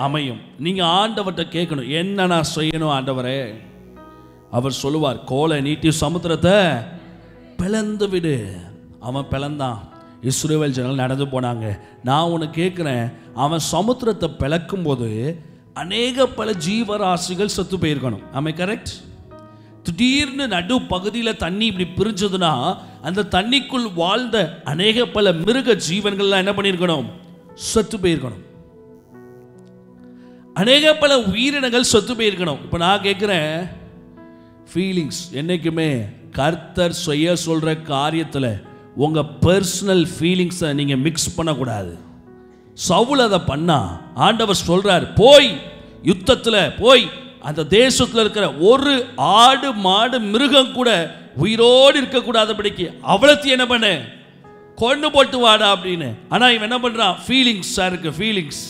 அமையும். நீங்க ஆண்டவர்கிட்ட கேட்கணும், என்ன நான் செய்யணும் ஆண்டவரே? அவர் சொல்லுவார், கோலை நீட்டி சமுத்திரத்தை பிளந்து விடு. அவன் பிளந்தான், இஸ்ரவேல் ஜனங்கள் நடந்து போனாங்க. நான் உன்னை கேட்குறேன், அவன் சமுத்திரத்தை பிளக்கும் போது அநேக பல ஜீவராசிகள் செத்து போயிருக்கணும். ஆமே, கரெக்ட்? திடீர்னு நடு பகுதியில் தண்ணி இப்படி பிரிஞ்சதுன்னா அந்த தண்ணிக்குள் வாழ்ந்த அநேக பல மிருக ஜீவன்கள்லாம் என்ன பண்ணியிருக்கணும்? செத்து போயிருக்கணும். அநேக பல உயிரினங்கள் செத்து போயிருக்கணும். இப்போ நான் கேட்குறேன், ஃபீலிங்ஸ் என்னைக்குமே கர்த்தர் செய்ய சொல்கிற காரியத்தில் உங்கள் பர்சனல் ஃபீலிங்ஸை நீங்கள் மிக்ஸ் பண்ணக்கூடாது. சவுல் அதை பண்ணா, ஆண்டவர் சொல்கிறார், போய் யுத்தத்தில் போய் அந்த தேசத்தில் இருக்கிற ஒரு ஆடு மாடு மிருகம் கூட உயிரோடு இருக்கக்கூடாதபடிக்கு அவ்வளோத்தையும் என்ன பண்ண கொண்டு போட்டு வாடா அப்படின்னு. ஆனால் இவன் என்ன பண்ணுறான்? ஃபீலிங்ஸாக இருக்கு. ஃபீலிங்ஸ்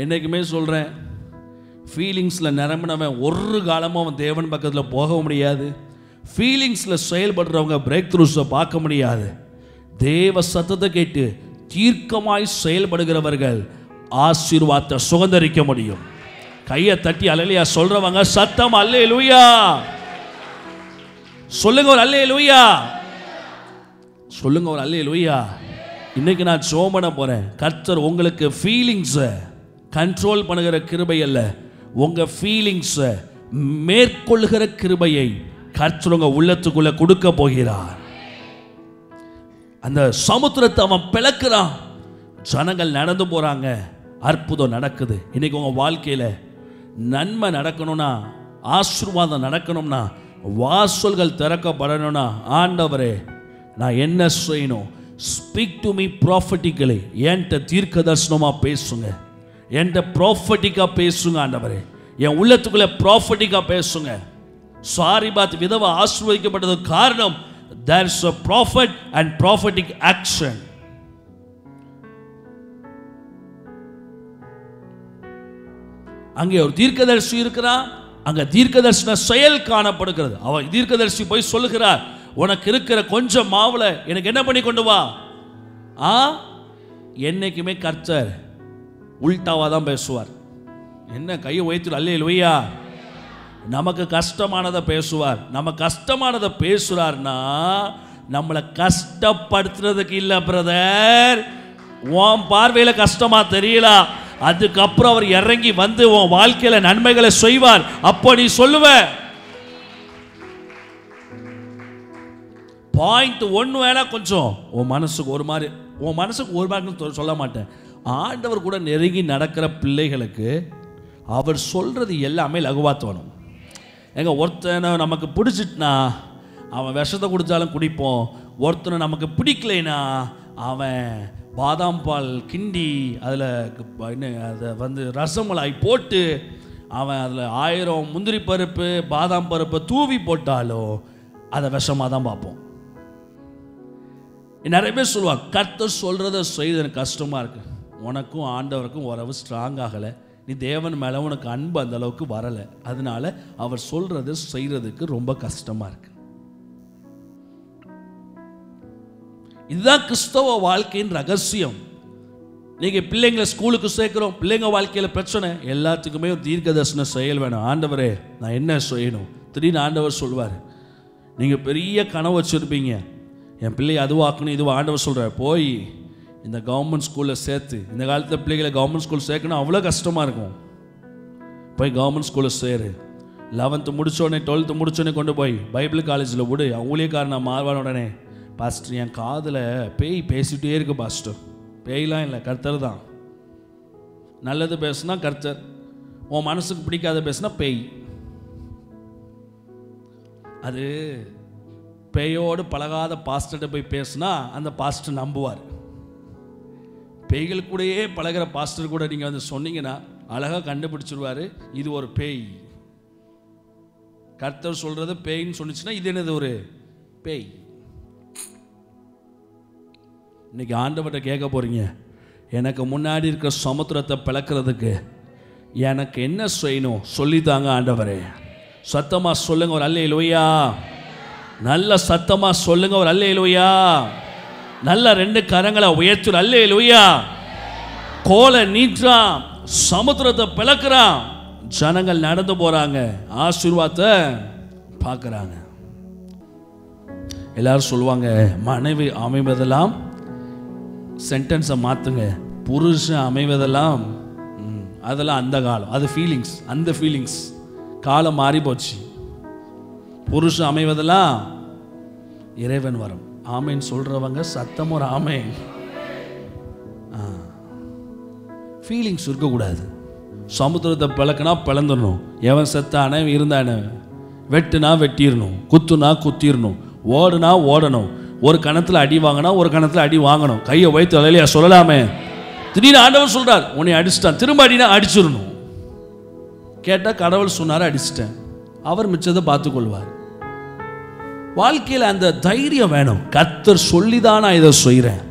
என்னைக்குமே சொல்கிறேன், ஃபீலிங்ஸில் நிரம்பினவன் ஒரு காலமும் அவன் தேவன் பக்கத்தில் போக முடியாது. ஃபீலிங்ஸில் செயல்படுறவங்க பிரேக் த்ரூஸை பார்க்க முடியாது. தேவ சத்தத்தை கேட்டு தீர்க்கமாய் செயல்படுகிறவர்கள் ஆசீர்வாதத்தை சுதந்தரிக்க முடியும். கையை தட்டி அல்லேலூயா சொல்றவங்க சத்தம் அல்லேலூயா சொல்லுங்க, ஒரு அல்லேலூயா. சொல்லுங்க ஒரு அல்லேலூயா. இன்னைக்கு நான் ஜெபம் பண்ண போறேன். கர்த்தர் உங்களுக்கு ஃபீலிங்ஸை கண்ட்ரோல் பண்ணுகிற கிருபை அல்ல, உங்க ஃபீலிங்ஸை மேற்கொள்ளுகிற கிருபையை கர்த்தர் உங்க உள்ளத்துக்குள்ள கொடுக்க போகிறார். அந்த சமுத்திரத்தை அவன் பிளக்கிறான், ஜனங்கள் நடந்து போறாங்க, அற்புதம் நடக்குது. இன்னைக்கு உங்க வாழ்க்கையில நன்மை நடக்கணும்னா, ஆசீர்வாதம் நடக்கணும்னா, வாசல்கள் திறக்கப்படணும்னா, ஆண்டவரே நான் என்ன செய்யணும்? Speak to me prophetically. என்கிட்ட தீர்க்க தரிசனமா பேசுங்க, என்கிட்ட ப்ராஃபட்டிக்கா பேசுங்க ஆண்டவரே, என் உள்ளத்துக்குள்ள ப்ராஃபட்டிக்கா பேசுங்க. சாரிபாத் விதவை ஆசீர்வதிக்கப்பட்டதுக்கு காரணம் there is a prophet and prophetic action. அங்கே ஒரு தீர்க்கதரிசி இருக்கிறான், அங்க தீர்க்கதரிசன செயல் காணப்படுகிறது. அவன் தீர்க்கதரிசி போய் சொல்லுகிறார், உனக்கு இருக்கிற கொஞ்சம் மாவுல எனக்கு என்ன பண்ணி கொண்டு வா. என்னைக்குமே கர்த்தர் உல்டாவா தான் பேசுவார். என்ன கையை உயர்த்தி அல்லேலூயா. நமக்கு கஷ்டமானதை பேசுவார். நம்ம கஷ்டமானதை பேசுறார்னா நம்மளை கஷ்டப்படுத்துறதுக்கு இல்ல பிரதர், உன் பார்வையில கஷ்டமா தெரியல, அதுக்கப்புறம் அவர் இறங்கி வந்து உன் வாழ்க்கையில நன்மைகளை செய்வார். அப்போ நீ சொல்லுவ. பாயிண்ட் ஒன்று வேணா கொஞ்சம் உன் மனசுக்கு ஒரு மாதிரி சொல்ல மாட்டேன். ஆண்டவர் கூட நெருங்கி நடக்கிற பிள்ளைகளுக்கு அவர் சொல்றது எல்லாமே லகுவா தோணும். எங்க ஒருத்தனை நமக்கு பிடிச்சிட்டுனா அவன் விஷத்தை குடித்தாலும் குடிப்போம், ஒருத்தனை நமக்கு பிடிக்கலைனா அவன் பாதாம் பால் கிண்டி அதில் அதை வந்து ரசமலாய் போட்டு அவன் அதில் 1000 முந்திரி பருப்பு பாதாம் பருப்பை தூவி போட்டாலும் அதை விஷமாக தான் பார்ப்போம். நிறைய பேர் சொல்லுவாங்க, கர்த்தர் சொல்கிறத செய்து எனக்கு கஷ்டமாக இருக்குது. உனக்கும் ஆண்டவருக்கும் உறவு ஸ்ட்ராங் ஆகலை, நீ தேவன் மேலே உனக்கு அன்பு அந்த அளவுக்கு வரலை, அதனால அவர் சொல்றது செய்யறதுக்கு ரொம்ப கஷ்டமா இருக்கு. இதுதான் கிறிஸ்தவ வாழ்க்கையின் ரகசியம். நீங்க பிள்ளைங்களை ஸ்கூலுக்கு சேர்க்கிறோம், பிள்ளைங்க வாழ்க்கையில பிரச்சனை, எல்லாத்துக்குமே ஒரு தீர்க்கதரிசன செயல் வேணும். ஆண்டவரே நான் என்ன செய்யணும்? திடீர்னு ஆண்டவர் சொல்வார், நீங்க பெரிய கனவு வச்சிருப்பீங்க, என் பிள்ளையை அதுவாக்கணும் இதுவா. ஆண்டவர் சொல்றார், போய் இந்த கவர்மெண்ட் ஸ்கூலில் சேர்த்து. இந்த காலத்தில் பிள்ளைகளை கவர்மெண்ட் ஸ்கூல் சேர்க்கணும் அவ்வளோ கஷ்டமாக இருக்கும். போய் கவர்மெண்ட் ஸ்கூலில் சேரு, 11th முடித்தோடனே 12th முடித்தோடனே கொண்டு போய் பைபிள் காலேஜில் விடு. ஊழியக்காரன் மாறுவான உடனே, பாஸ்டர் என் காதில் பேய் பேசிகிட்டே இருக்கு பாஸ்டர். பேய்லாம் இல்லை, கர்த்தர் தான். நல்லது பேசுனா கர்த்தர், உன் மனசுக்கு பிடிக்காத பேசுனா பேய். அது பேயோடு பழகாத பாஸ்டர்கிட்ட போய் பேசுனா அந்த பாஸ்டர் நம்புவார். பேய்கள் கூடயே பழகிற பாஸ்டர் கூட நீங்கள் வந்து சொன்னீங்கன்னா அழகாக கண்டுபிடிச்சிருவார், இது ஒரு பேய். கர்த்தர் சொல்கிறது பேய்ன்னு சொன்னிச்சுன்னா இது என்னது? ஒரு பேய். இன்னைக்கு ஆண்டவர்கிட்ட கேட்க போகிறீங்க, எனக்கு முன்னாடி இருக்கிற சமுத்திரத்தை பிளக்கிறதுக்கு எனக்கு என்ன செய்யணும் சொல்லித்தாங்க ஆண்டவரே. சத்தமாக சொல்லுங்க ஒரு அல்லேலூயா. நல்ல சத்தமாக சொல்லுங்க ஒரு அல்லேலூயா. நல்ல 2 கரங்களை உயர்த்து அல்லேலூயா. கோலை நீட்டான், சமுத்திரத்தை பிளக்கிறான், ஜனங்கள் நடந்து போறாங்க, ஆசீர்வாதத்தை பார்க்கறாங்க. எல்லாரும் சொல்லுவாங்க, மனைவி அமைவதெல்லாம், சென்டென்ஸை மாத்துங்க, புருஷன் அமைவதெல்லாம் அதெல்லாம் அந்த காலம், அது ஃபீலிங்ஸ். அந்த ஃபீலிங்ஸ் காலம் மாறி போச்சு. புருஷன் அமைவதெல்லாம் இறைவன் வரும். ஆமேன் சொல்றவங்க சத்தம் ஒரு ஆமேன். ஃபீலிங்ஸ் இருக்கக்கூடாது. சமுத்திரத்தை பிளக்குனா பிளந்துடணும், எவன் செத்தானே இருந்தானே, வெட்டுனா வெட்டிடணும், குத்துனா குத்திடணும், ஓடுனா ஓடணும். ஒரு கணத்தில் அடி வாங்கினா ஒரு கணத்தில் அடி வாங்கணும். கையை வைத்து அலையிலையா சொல்லலாமே. திடீர்னு ஆண்டவர் சொல்றார், உன்னை அடிச்சிட்டான், திரும்ப அடினா அடிச்சிடணும். கேட்டால் கடவுள் சொன்னார் அடிச்சிட்டேன், அவர் மிச்சத்தை பார்த்துக்கொள்வார். வாழ்க்கையில் அந்த தைரியம் வேணும். கர்த்தர் சொல்லிதான் நான் இதை செய்கிறேன்,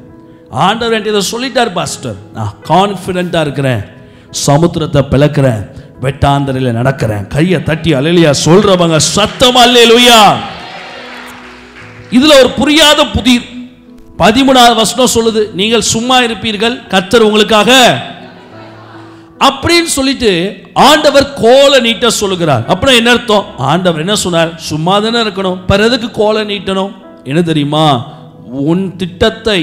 ஆண்டவர் இதை சொல்லிட்டார் பாஸ்டர், நான் கான்ஃபிடென்ட்டாக இருக்கிறேன், சமுத்திரத்தை பிளக்கிறேன், வெட்டாந்தரையில் நடக்கிறேன். கையை தட்டி அல்லேலூயா சொல்றவங்க சத்தமா அல்லேலூயா. இதுல ஒரு புரியாத புதிர் 13வது வசனம் சொல்லுது, நீங்கள் சும்மா இருப்பீர்கள், கர்த்தர் உங்களுக்காக அப்படின்னு சொல்லிட்டு ஆண்டவர் கோலை நீட்ட சொல்லுகிறார். அப்புறம் என்ன அர்த்தம்? ஆண்டவர் என்ன சொன்னார்? சும்மா தானே இருக்கணும், பிறகு கோலை நீட்டணும். என்ன தெரியுமா? உன் திட்டத்தை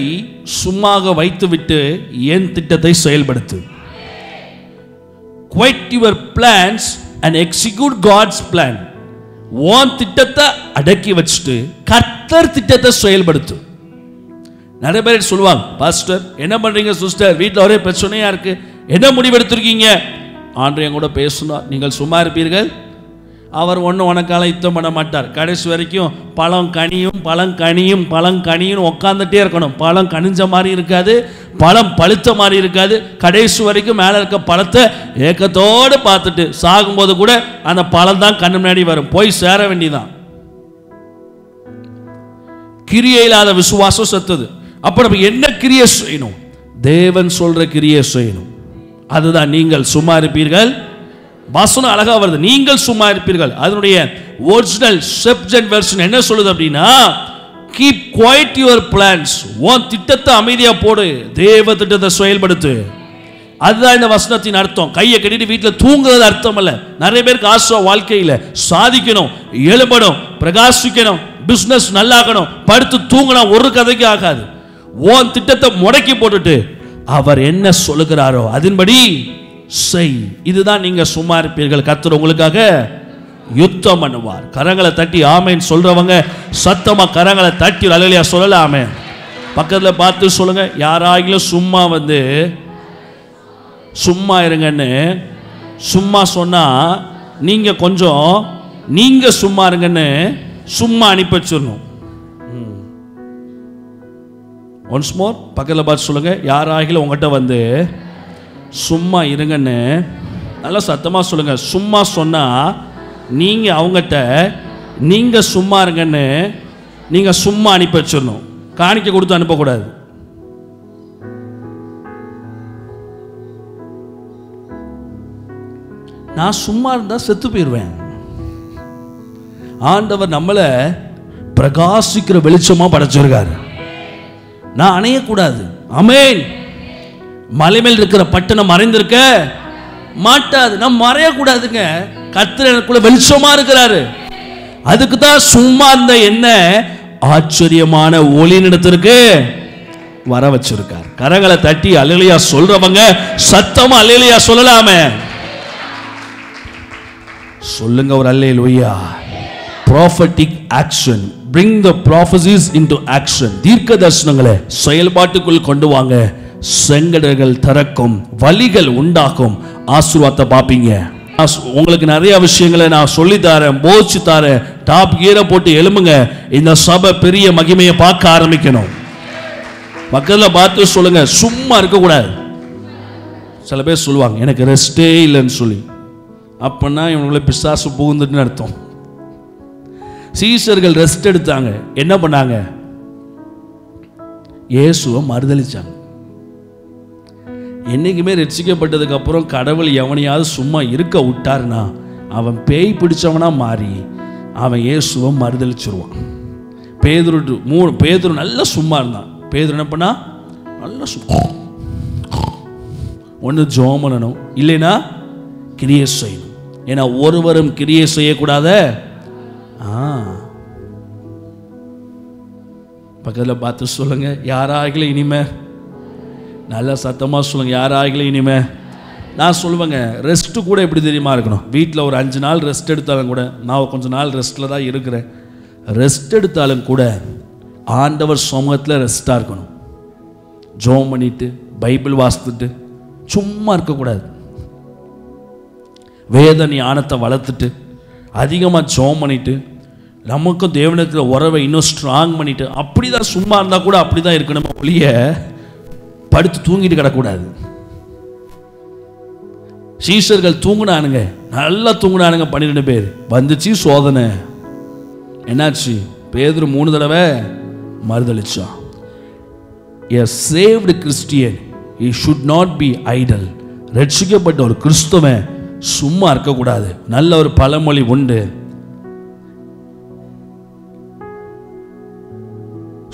சும்மாக வைத்துவிட்டு என் திட்டத்தை செயல்படுத்து. Quit your plans and execute God's plan. உன் திட்டத்தை அடக்கி வச்சுட்டு கர்த்தர் திட்டத்தை செயல்படுத்து. நிறைய பேர் சொல்லுவாங்க, பாஸ்டர் என்ன பண்றீங்க சிஸ்டர், வீட்டில் ஒரே பிரச்சனையா இருக்கு, என்ன முடிவெடுத்திருக்கீங்க? ஆண்டவர் என் கூட பேசுனார், நீங்கள் சும்மா இருப்பீர்கள், அவர் ஒன்றும் உனக்கால யுத்தம் பண்ண மாட்டார். கடைசி வரைக்கும் பழம் கனியும் உட்காந்துட்டே இருக்கணும். பழம் கனிஞ்ச மாதிரி இருக்காது, பழம் பழுத்த மாதிரி இருக்காது. கடைசி வரைக்கும் மேலே இருக்க பழத்தை ஏக்கத்தோடு பார்த்துட்டு சாகும்போது கூட அந்த பழம் தான் கண்ணு முன்னாடி வரும், போய் சேர வேண்டியதான். கிரியை இல்லாத விசுவாசம் செத்தது. அப்ப நம்ம என்ன கிரியை செய்யணும்? தேவன் சொல்ற கிரியை செய்யணும். அதுதான் நீங்கள் சும்மா இருப்பீர்கள். வசனம் அழகா வருது, நீங்கள் சும்மா இருப்பீர்கள். அதனுடைய ஒரிஜினல் செப்டன்ட் வெர்ஷன் என்ன சொல்லுது அப்படின்னா, கீப் குவைட் யுவர் பிளான்ஸ். உன் திட்டத்தை அமைதியா போடு, தேவ திட்டத்தை செயல்படுத்து. அதுதான் இந்த வசனத்தின் அர்த்தம். கையை கட்டிட்டு வீட்டில் தூங்குறது அர்த்தம் அல்ல. நிறைய பேருக்கு ஆசை வாழ்க்கையில் சாதிக்கணும், எழும்பணும், பிரகாசிக்கணும், பிசினஸ் நல்லாக்கணும். படுத்து தூங்கினா ஒரு கதைக்கு ஆகாது. உன் திட்டத்தை முடக்கி போட்டுட்டு அவர் என்ன சொல்லுகிறாரோ அதன்படி செய். இதுதான் நீங்க சும்மா இருப்பீர்கள். கர்த்தர் உங்களுக்காக யுத்தம் பண்ணுவார். கரங்களை தட்டி ஆமென் சொல்றவங்க சத்தமா கரங்களை தட்டி அல்லேலூயா சொல்லல. ஆமென். பக்கத்துல பார்த்து சொல்லுங்க, யாராகிலும் சும்மா வந்து சும்மா இருங்கன்னு சும்மா சொன்னா நீங்க கொஞ்சம் நீங்க சும்மா இருங்கன்னு சும்மா அனுப்பி வச்சிடணும். ஒன்ஸ் மோர் பக்கத்தில் பார்த்து சொல்லுங்க, யாராகிலும் உங்கள்கிட்ட வந்து சும்மா இருங்கன்னு நல்லா சத்தமாக சொல்லுங்க. சும்மா சொன்னா நீங்க அவங்ககிட்ட நீங்க சும்மா இருங்கன்னு நீங்க சும்மா அனுப்பி வச்சிடணும். காணிக்க கொடுத்து அனுப்பக்கூடாது. நான் சும்மா இருந்தா செத்து போயிடுவேன். ஆண்டவர் நம்மளை பிரகாசிக்கிற வெளிச்சமா படைச்சிருக்காரு. நான் அணையக்கூடாது. ஆமென். மலை மேல் இருக்கிற பட்டணம் மறைந்திருக்க மாட்டாது. நான் மறையக்கூடாதுங்க. கர்த்தர் எனக்குள்ள வெளிச்சமா இருக்கிறாரு. அதுக்கு தான் சும்மா இருந்த என்ன ஆச்சரியமான ஒளி நடத்திருக்கு வர வச்சிருக்கார். கரங்களை தட்டி அல்லேலூயா சொல்றவங்க சத்தமா அல்லேலூயா சொல்லலாமே. சொல்லுங்க ஒரு அல்லேலூயா. prophetic action, bring the prophecies into action. தீர்க்க தரிசனங்களை செயல்பாட்டுக்குள் கொண்டு வாங்க. செங்கடல்கள் திறக்கும், வழிகள் உண்டாகும், ஆசீர்வாதத்தை பார்ப்பீங்க. உங்களுக்கு நிறைய விஷயங்களை நான் சொல்லி தரேன், போதிச்சு தரேன். டாப் கீரை போட்டு எழும்புங்க. இந்த சபை பெரிய மகிமையை பார்க்க ஆரம்பிக்கணும். மக்கள்ல பார்த்து சொல்லுங்க, சும்மா இருக்கக்கூடாது. சில பேர் சொல்லுவாங்க எனக்கு ரெஸ்டே இல்லைன்னு சொல்லி. அப்படின்னா இவங்களை பிசாசு புகுந்துட்டுன்னு அர்த்தம். சீஷர்கள் ரெஸ்ட் எடுத்தாங்க. என்ன பண்ணாங்க? இயேசுவை மறுதலிச்சாங்க. என்னைக்குமே ரட்சிக்கப்பட்டதுக்கு அப்புறம் கடவுள் எவனையாவது சும்மா இருக்க விட்டார்னா அவன் பேய் பிடிச்சவனா மாறி அவன் இயேசுவை மறுதலிச்சிருவான். பேதுரு நல்ல சும்மா இருந்தான். பேதுரு என்ன பண்ணா? நல்ல சும்மா. ஒன்று ஜெபம் பண்ணணும், இல்லைன்னா கிரியை செய்யணும். ஏன்னா ஒருவரும் கிரியை செய்யக்கூடாத. பக்கத்தில் பார்த்து சொல்லுங்க, யாராகிலும் இனிமே நல்லா சத்தமாக சொல்லுங்க, யாராகிலும் இனிமே. நான் சொல்லுவேங்க, ரெஸ்ட்டு கூட எப்படி தெரியுமா இருக்கணும்? வீட்டில் ஒரு 5 நாள் ரெஸ்ட் எடுத்தாலும் கூட, நான் கொஞ்சம் நாள் ரெஸ்ட்டில் தான் இருக்கிறேன், ரெஸ்ட் எடுத்தாலும் கூட ஆண்டவர் சமூகத்தில் ரெஸ்ட்டாக இருக்கணும். ஜெபம் பண்ணிட்டு பைபிள் வாசித்துட்டு சும்மா இருக்கக்கூடாது. வேத ஞானத்தை வளர்த்துட்டு அதிகமாக ஜெபம் பண்ணிட்டு நமக்கும் தேவனுக்கு உறவை இன்னும் ஸ்ட்ராங் பண்ணிட்டு அப்படி தான் சும்மா இருந்தால் கூட அப்படி தான் இருக்கணும். ஒளிய படுத்து தூங்கிட்டு கிடக்கூடாது. சீஷர்கள் தூங்குனானுங்க, நல்லா தூங்குனானுங்க. 12 பேர் வந்துச்சு சோதனை. என்னாச்சு? பேதுரு 3 தடவை மறுதலிச்சான். A saved Christian, he should not be idle. ரட்சிக்கப்பட்ட ஒரு கிறிஸ்தவன் சும்மா இருக்கக்கூடாது. நல்ல ஒரு பழமொழி உண்டு,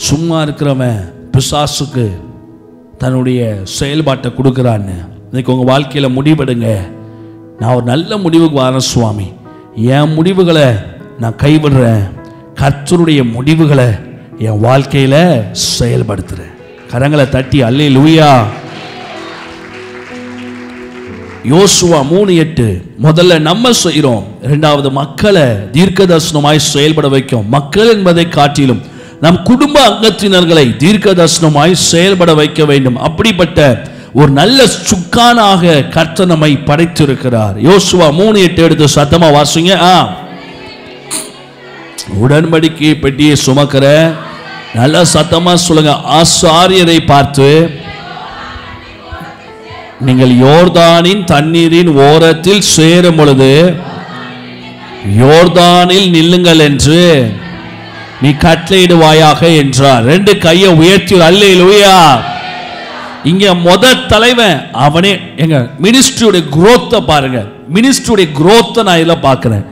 சும்மா இருக்கிறவன் பிசாசுக்கு தன்னுடைய செயல்பாட்டை கொடுக்குறான்னு. இன்னைக்கு உங்கள் வாழ்க்கையில் முடிவெடுங்க. நான் ஒரு நல்ல முடிவுக்கு வரேன் சுவாமி, என் முடிவுகளை நான் கைவிடுறேன், கர்த்தருடைய முடிவுகளை என் வாழ்க்கையில செயல்படுத்துறேன். கரங்களை தட்டி அல்லேலூயா. யோசுவா 3:8 முதல்ல நம்ம செய்கிறோம், இரண்டாவது மக்களை தீர்க்கதரிசனமாய் செயல்பட வைக்கும். மக்கள் என்பதை காட்டிலும் நம் குடும்ப அங்கத்தினர்களை தீர்க்கதரிசனமாய் செயல்பட வைக்க வேண்டும். அப்படிப்பட்ட ஒரு நல்ல சுக்கானாக கர்த்தர் நம்மை படைத்திருக்கிறார். யோசுவா 3:8 எடுத்து சத்தமா வாசிங்க. உடன்படிக்கை பெட்டியை சுமக்கிற நல்ல சத்தமா சொல்லுங்க. ஆசாரியரை பார்த்து நீங்கள் யோர்தானின் தண்ணீரின் ஓரத்தில் சேரும் பொழுது யோர்தானில் நில்லுங்கள் என்று நீ கட்டளையிடுவாயாக என்றார். 2 கையை உயர்த்தி அல்லேலூயா. இங்க முதல் தலைவன் அவனே. எங்க மினிஸ்ட்ரியுடைய growth பாருங்க. மினிஸ்ட்ரியுடைய growth நான் இதுல பார்க்கிறேன்.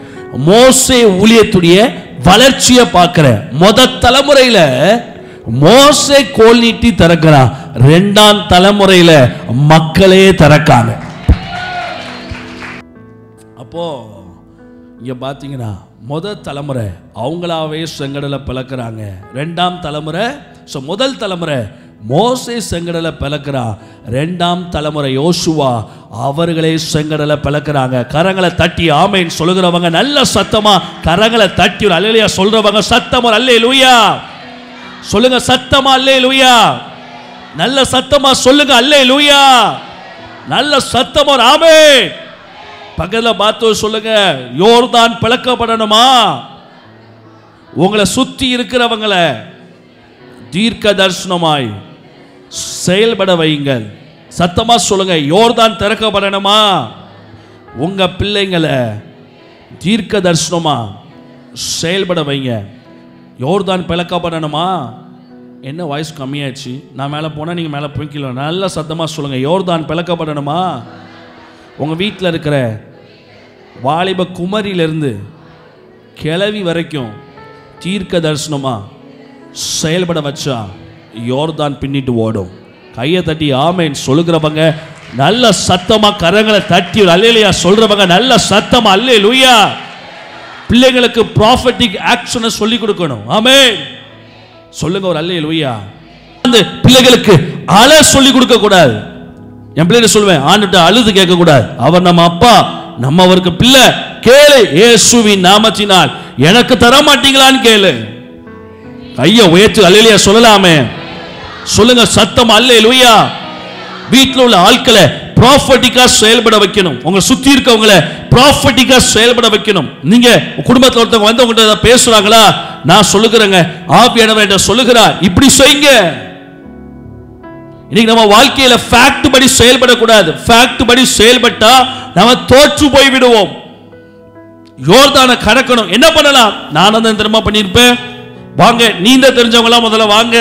மோசே ஊழியத்துடைய வளர்ச்சியை பார்க்கிறேன். முதல் தலைமுறையில மோசே கோல் நீட்டி திறக்கிறான், 2ஆம் தலைமுறையில மக்களே திறக்காங்க. அப்போ இங்க பாத்தீங்கன்னா முதல் தலைமுறை அவங்களாவே செங்கடலை பிளக்கிறாங்க. 2ஆம் தலைமுறை, முதல் தலைமுறை மோசே செங்கடலை பிளக்கிறான், 2ஆம் தலைமுறை யோசுவா அவர்களே செங்கடலை பிளக்கிறாங்க. கரங்களை தட்டி ஆமென் சொல்லுகிறவங்க நல்ல சத்தமா கரங்களை தட்டி அல்லேலூயா சொல்றவங்க சத்தமா அல்லேலூயா சொல்லுங்க. சத்தமா அல்லேலூயா. நல்ல சத்தமா சொல்லுங்க அல்லேலூயா. நல்ல சத்தமா ஆமென். பக்கத்துல பார்த்து சொல்லுங்க, யோர்தான் பிளக்கப்படணுமா? உங்களை சுத்தி இருக்கிறவங்களை தீர்க்க தரிசனமாய் செயல்பட வையுங்கள். சத்தமா சொல்லுங்க, யோர்தான் திறக்கப்படணுமா? உங்க பிள்ளைங்களை தீர்க்க தரிசனமா செயல்பட வைங்க. யோர்தான் பிளக்கப்படணுமா? என்ன வாய்ஸ் கம்மியாச்சு? நான் மேலே போனால் நீங்கள் மேலே போய்க்கல. நல்ல சத்தமாக சொல்லுங்கள், யோர்தான் பிளக்கப்படணுமா? உங்கள் வீட்டில் இருக்கிற வாலிப குமரியிலிருந்து கிழவி வரைக்கும் தீர்க்க தரிசனமா செயல்பட வச்சா யோர்தான் பின்னிட்டு ஓடும். கையை தட்டி ஆமென் சொல்லுகிறவங்க நல்ல சத்தமாக கரங்களை தட்டி அல்லேலூயா சொல்கிறவங்க நல்ல சத்தமாக அல்லேலூயா. பிள்ளைகளுக்கு ப்ராஃபட்டிக் ஆக்ஷனை சொல்லி கொடுக்கணும். ஆமென் சொல்லுங்க ஒரு அல்லேலூயா. அந்த பிள்ளைகளுக்கு அழ சொல்லி கொடுக்க கூடாது. என் பிள்ளைங்க சொல்லுவேன், ஆண்டுட்ட அழுது கேட்க கூடாது. அவர் நம்ம அப்பா, நம்ம அவருக்கு பிள்ளை. கேளு, இயேசுவின் நாமத்தினால் எனக்கு தர மாட்டீங்களான்னு கேளு. கையை உயர்த்தி அல்லேலூயா சொல்லலாமே. சொல்லுங்க சத்தம் அல்லேலூயா. வீட்டில் உள்ள ஆட்களை ப்ராஃபட்டிக்கா செயல்பட வைக்கணும். உங்களை சுத்தி இருக்கவங்களை ப்ராஃபட்டிக்கா செயல்பட வைக்கணும். நீங்க குடும்பத்தில் ஒருத்தவங்க வந்து உங்கள்கிட்ட பேசுறாங்களா, நான் சொல்லுகிறேங்க, ஆவியானவர் என்கிட்ட சொல்லுகிறார் இப்படி செய்யுங்க. இன்னைக்கு நம்ம வாழ்க்கையில ஃபேக்ட் படி செயல்படக்கூடாது. ஃபேக்ட் படி செயல்பட்டா நம்ம தோற்று போய் விடுவோம். யோர்தானை கடக்கணும். என்ன பண்ணலாம்? நானும் தான் திரும்ப பண்ணியிருப்பேன். வாங்க, நீந்த தெரிஞ்சவங்களாம் முதல்ல வாங்க.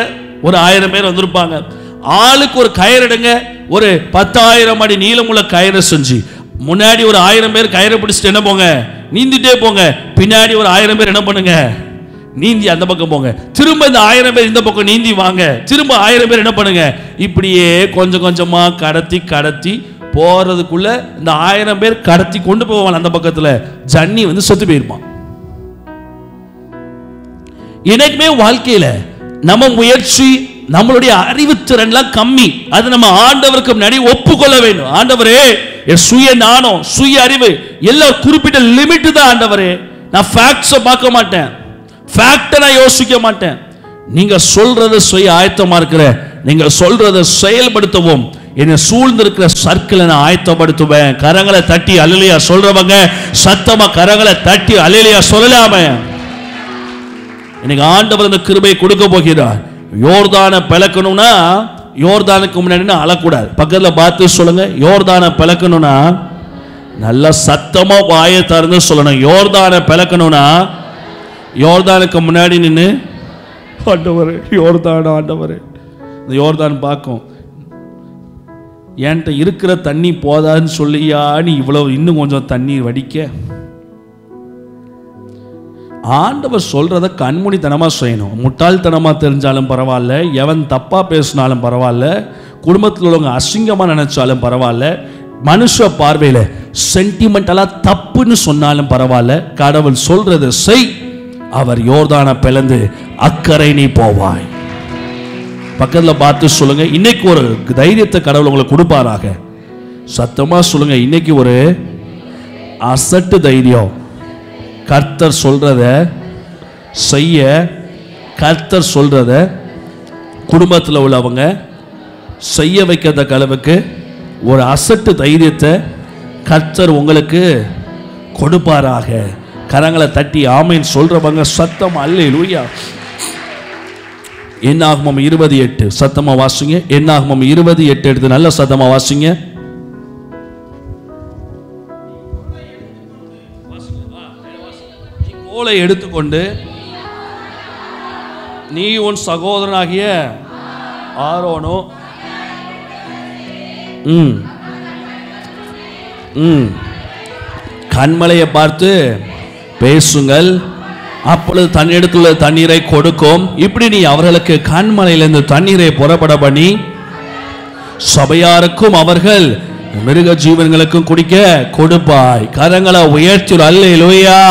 ஒரு 1000 பேர் வந்திருப்பாங்க. ஆளுக்கு ஒரு கயிறு எடுங்க. ஒரு 10,000 அடி நீளமுள்ள கயிறை செஞ்சு முன்னாடி ஒரு 1000 பேர் கயிறை பிடிச்சிட்டு என்ன போங்க, நீந்திட்டே போங்க. பின்னாடி ஒரு 1000 பேர் என்ன பண்ணுங்க, நீந்தி அந்த பக்கம் போங்க. திரும்ப இந்த 1000 பேர் இந்த பக்கம் நீந்தி வாங்க. திரும்ப 1000 பேர் என்ன பண்ணுங்க, இப்படியே கொஞ்சம் கொஞ்சமா கடத்தி கடத்தி போறதுக்குள்ள இந்த 1000 பேர் கடத்தி கொண்டு போவாங்க. அந்த பக்கத்துல ஜன்னி வந்து செத்து போயிருப்பான். எனக்குமே வாழ்க்கையில நம்ம முயற்சி, நம்மளுடைய அறிவுத்திறன்லாம் கம்மி. அது நம்ம ஆண்டவருக்கு முன்னாடி ஒப்புக்கொள்ள வேண்டும். ஆண்டவரே, என் சுய நாணம், சுய அறிவு எல்லாம் குறிப்பிட்ட லிமிட் தான். ஆண்டவரே, நான் ஃபேக்ட்ஸை பார்க்க மாட்டேன், ஃபேக்டை நான் யோசிக்க மாட்டேன். நீங்க சொல்றதை செய்ய ஆயத்தமா இருக்கிற, நீங்க சொல்றதை செயல்படுத்தவும் என்னை சூழ்ந்திருக்கிற சர்க்கிளை நான் ஆயத்தப்படுத்துவேன். கரங்களை தட்டி அல்லேலூயா சொல்றவங்க சத்தமா கரங்களை தட்டி அல்லேலூயா சொல்லலாமே. இன்னைக்கு ஆண்டவர் இந்த கிருபையை கொடுக்க போகிறார். யோர்தானை பிளக்கணும்னா யோர்தானுக்கு முன்னாடி அழக்கூடாது. பக்கத்தில் பார்த்து சொல்லுங்க, யோர்தானை பிளக்கணும்னா நல்ல சத்தமா வாயை திறந்து சொல்லணும். யோர்தானை பிளக்கணும்னா யோர்தானுக்கு முன்னாடி நின்று, ஆண்டவரே யோர்தான், ஆண்டவரே இந்த யோர்தான் பார்க்கும், என்கிட்ட இருக்கிற தண்ணி போதான்னு சொல்லியா நீ இவ்வளவு இன்னும் கொஞ்சம் தண்ணீர் வடிக்க. ஆண்டவர் சொல்றத கண்மூடித்தனமா செய்யணும். முட்டாள்தனமா தெரிஞ்சாலும் பரவாயில்ல, எவன் தப்பா பேசினாலும் பரவாயில்ல, குடும்பத்தில் உள்ளவங்க அசிங்கமா நினைச்சாலும் பரவாயில்ல, மனுஷ பார்வையில சென்டிமெண்டலா தப்புன்னு சொன்னாலும் பரவாயில்ல, கடவுள் சொல்றத செய். அவர் யோர்தானை பிளந்து அக்கறை நீ போவாய். பக்கத்துல பார்த்து சொல்லுங்க, இன்னைக்கு ஒரு தைரியத்தை கடவுள் உங்களுக்கு கொடுப்பாராக. சத்தமா சொல்லுங்க, இன்னைக்கு ஒரு அசட்டு தைரியம். கர்த்தர் சொல்றத செய்ய, கர்த்தர் சொல்றத குடும்பத்தில் உள்ளவங்க செய்ய வைக்கிறத அளவுக்கு ஒரு அசட்டு தைரியத்தை கர்த்தர் உங்களுக்கு கொடுப்பாராக. கரங்களை தட்டி ஆமேன் சொல்றவங்க சத்தம் அல்லேலூயா. என்னாகமம் 28 சத்தமா வாசிங்க. என்னாகமம் 28 எடுத்து நல்ல சத்தமா வாசிங்க. கோலை எடுத்துக்கொண்டு நீ உன் சகோதரனாகிய ஆரோனோ கண்மலையை பார்த்து பேசுங்கள், அப்பொழுது தன்னிடத்துள்ள தண்ணீரை கொடுக்கும். இப்படி நீ அவர்களுக்கு கண்மலையிலிருந்து தண்ணீரை புறப்பட பண்ணி சபையாருக்கும் அவர்கள் மிருக ஜீவன்களுக்கும் குடிக்க கொடுப்பாய். கரங்களை உயர்த்தி அல்லேலூயா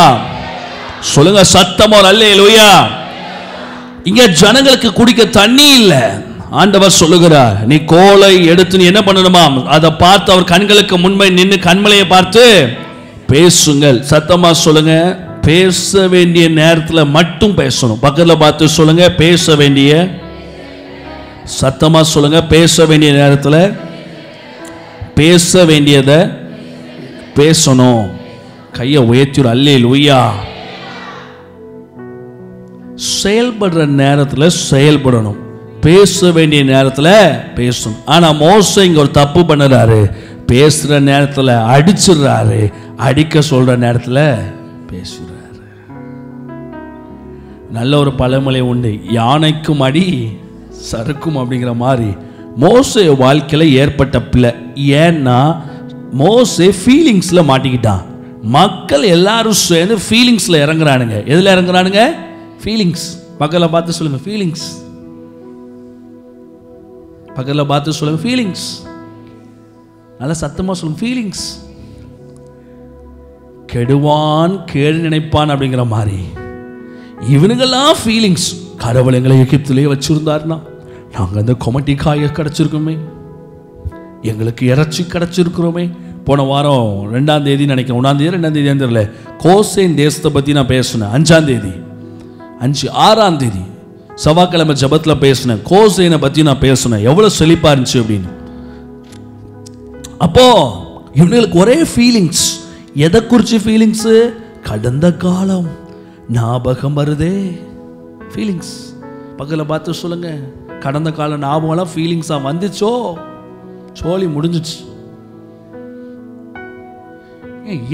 சொல்லுங்க, சத்தமோ அல்லேலூயா. இங்க ஜனங்களுக்கு குடிக்க தண்ணி இல்ல. ஆண்டவர் சொல்லுகிறார், நீ கோலை எடுத்து நீ என்ன பண்ணணுமா, அதை பார்த்து அவர் கண்களுக்கு முன்பே நின்று கண்மலையை பார்த்து பேசுங்கள். சத்தமா சொல்லுங்க, பேச வேண்டிய நேரத்தில் மட்டும் பேசணும். பக்கத்தில் பார்த்து சொல்லுங்க, பேச வேண்டிய, சத்தமா சொல்லுங்க, பேச வேண்டிய நேரத்தில் பேச வேண்டியதை பேசணும். கையை உயர்த்தி அல்லேலூயா. செயல்படுற நேரத்தில் செயல்படணும், பேச வேண்டிய நேரத்தில் பேசணும். ஆனா மோசே இங்க ஒரு தப்பு பண்ணுறாரு. பேசுற நேரத்தில் அடிச்சிடுறாரு, அடிக்க சொல்ற நேரத்தில் பேசுறாரு. நல்ல ஒரு பழமொழி உண்டு, யானைக்கும் அடி சறுக்கும் அப்படிங்கிற மாதிரி மோசே வாழ்க்கையில் ஏற்பட்ட பிள்ளை. ஏன்னா மோசே ஃபீலிங்ஸ்ல மாட்டிக்கிட்டான். மக்கள் எல்லாரும் சேர்ந்து ஃபீலிங்ஸ்ல இறங்குறானுங்க. எதுல இறங்குறானுங்க? ஃபீலிங்ஸ். பக்கத்தில் பார்த்து சொல்லுங்க, ஃபீலிங்ஸ். பக்கத்தில் பார்த்து சொல்லுங்க, ஃபீலிங்ஸ். நல்ல சத்தமா சொல்லுங்க, ஃபீலிங்ஸ். கெடுவான் கேடு நினைப்பான் அப்படிங்கிற மாதிரி இவனுங்கெல்லாம் ஃபீலிங்ஸ். கடவுள் எங்களை எகிப்திலேயே வச்சிருந்தாருன்னா நாங்கள் அந்த கொமட்டி காய கிடைச்சிருக்கோமே, எங்களுக்கு இறைச்சி கிடைச்சிருக்கிறோமே. போன வாரம் 2ஆம் தேதி நினைக்கிறேன், 1ஆம் தேதி 2ஆம் தேதி தெரியல, கோசேன் தேசத்தை பற்றி நான் பேசினேன். 5ஆம் தேதி 6ஆம் தேதி செவ்வாய்க்கிழமை ஜபத்தில் பேசினேன். கோசேனை பற்றி நான் பேசினேன், எவ்வளோ செழிப்பாக இருந்துச்சு அப்படின்னு. அப்போ இவங்களுக்கு ஒரே ஃபீலிங்ஸ். எதை குறிச்சு ஃபீலிங்ஸு? கடந்த காலம் ஞாபகம் வருதே, ஃபீலிங்ஸ். பக்கத்தில் பார்த்து சொல்லுங்க, கடந்த கால ஞாபகம்லாம் ஃபீலிங்ஸாக வந்துச்சோ, சோழி முடிஞ்சிச்சு.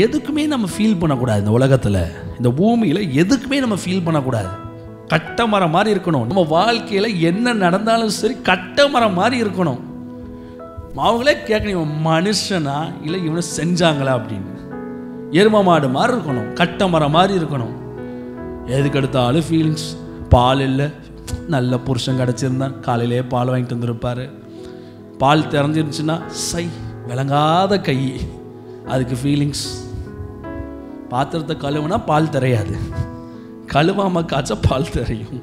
எதுக்குமே நம்ம ஃபீல் பண்ணக்கூடாது. இந்த உலகத்தில், இந்த பூமியில் எதுக்குமே நம்ம ஃபீல் பண்ணக்கூடாது. கட்ட மரம் மாதிரி இருக்கணும். நம்ம வாழ்க்கையில் என்ன நடந்தாலும் சரி கட்ட மரம் மாதிரி இருக்கணும். அவங்களே கேட்கணும், மனுஷனா இல்லை இவனை செஞ்சாங்களா அப்படின்னு. எரும மாடு மாதிரி இருக்கணும், கட்ட மரம் மாதிரி இருக்கணும். எதுக்கு எடுத்தாலும் ஃபீலிங்ஸ். பால் இல்லை, நல்ல புருஷன் கிடச்சிருந்தான், காலையிலே பால் வாங்கிட்டு வந்துருப்பார். பால் திறந்துருச்சுன்னா சை விளங்காத கை, அதுக்கு ஃபீலிங்ஸ். பாத்திரத்தை கழுவுனா பால் தெரியாது, கழுவாம காய்ச்சா பால் தெரியும்.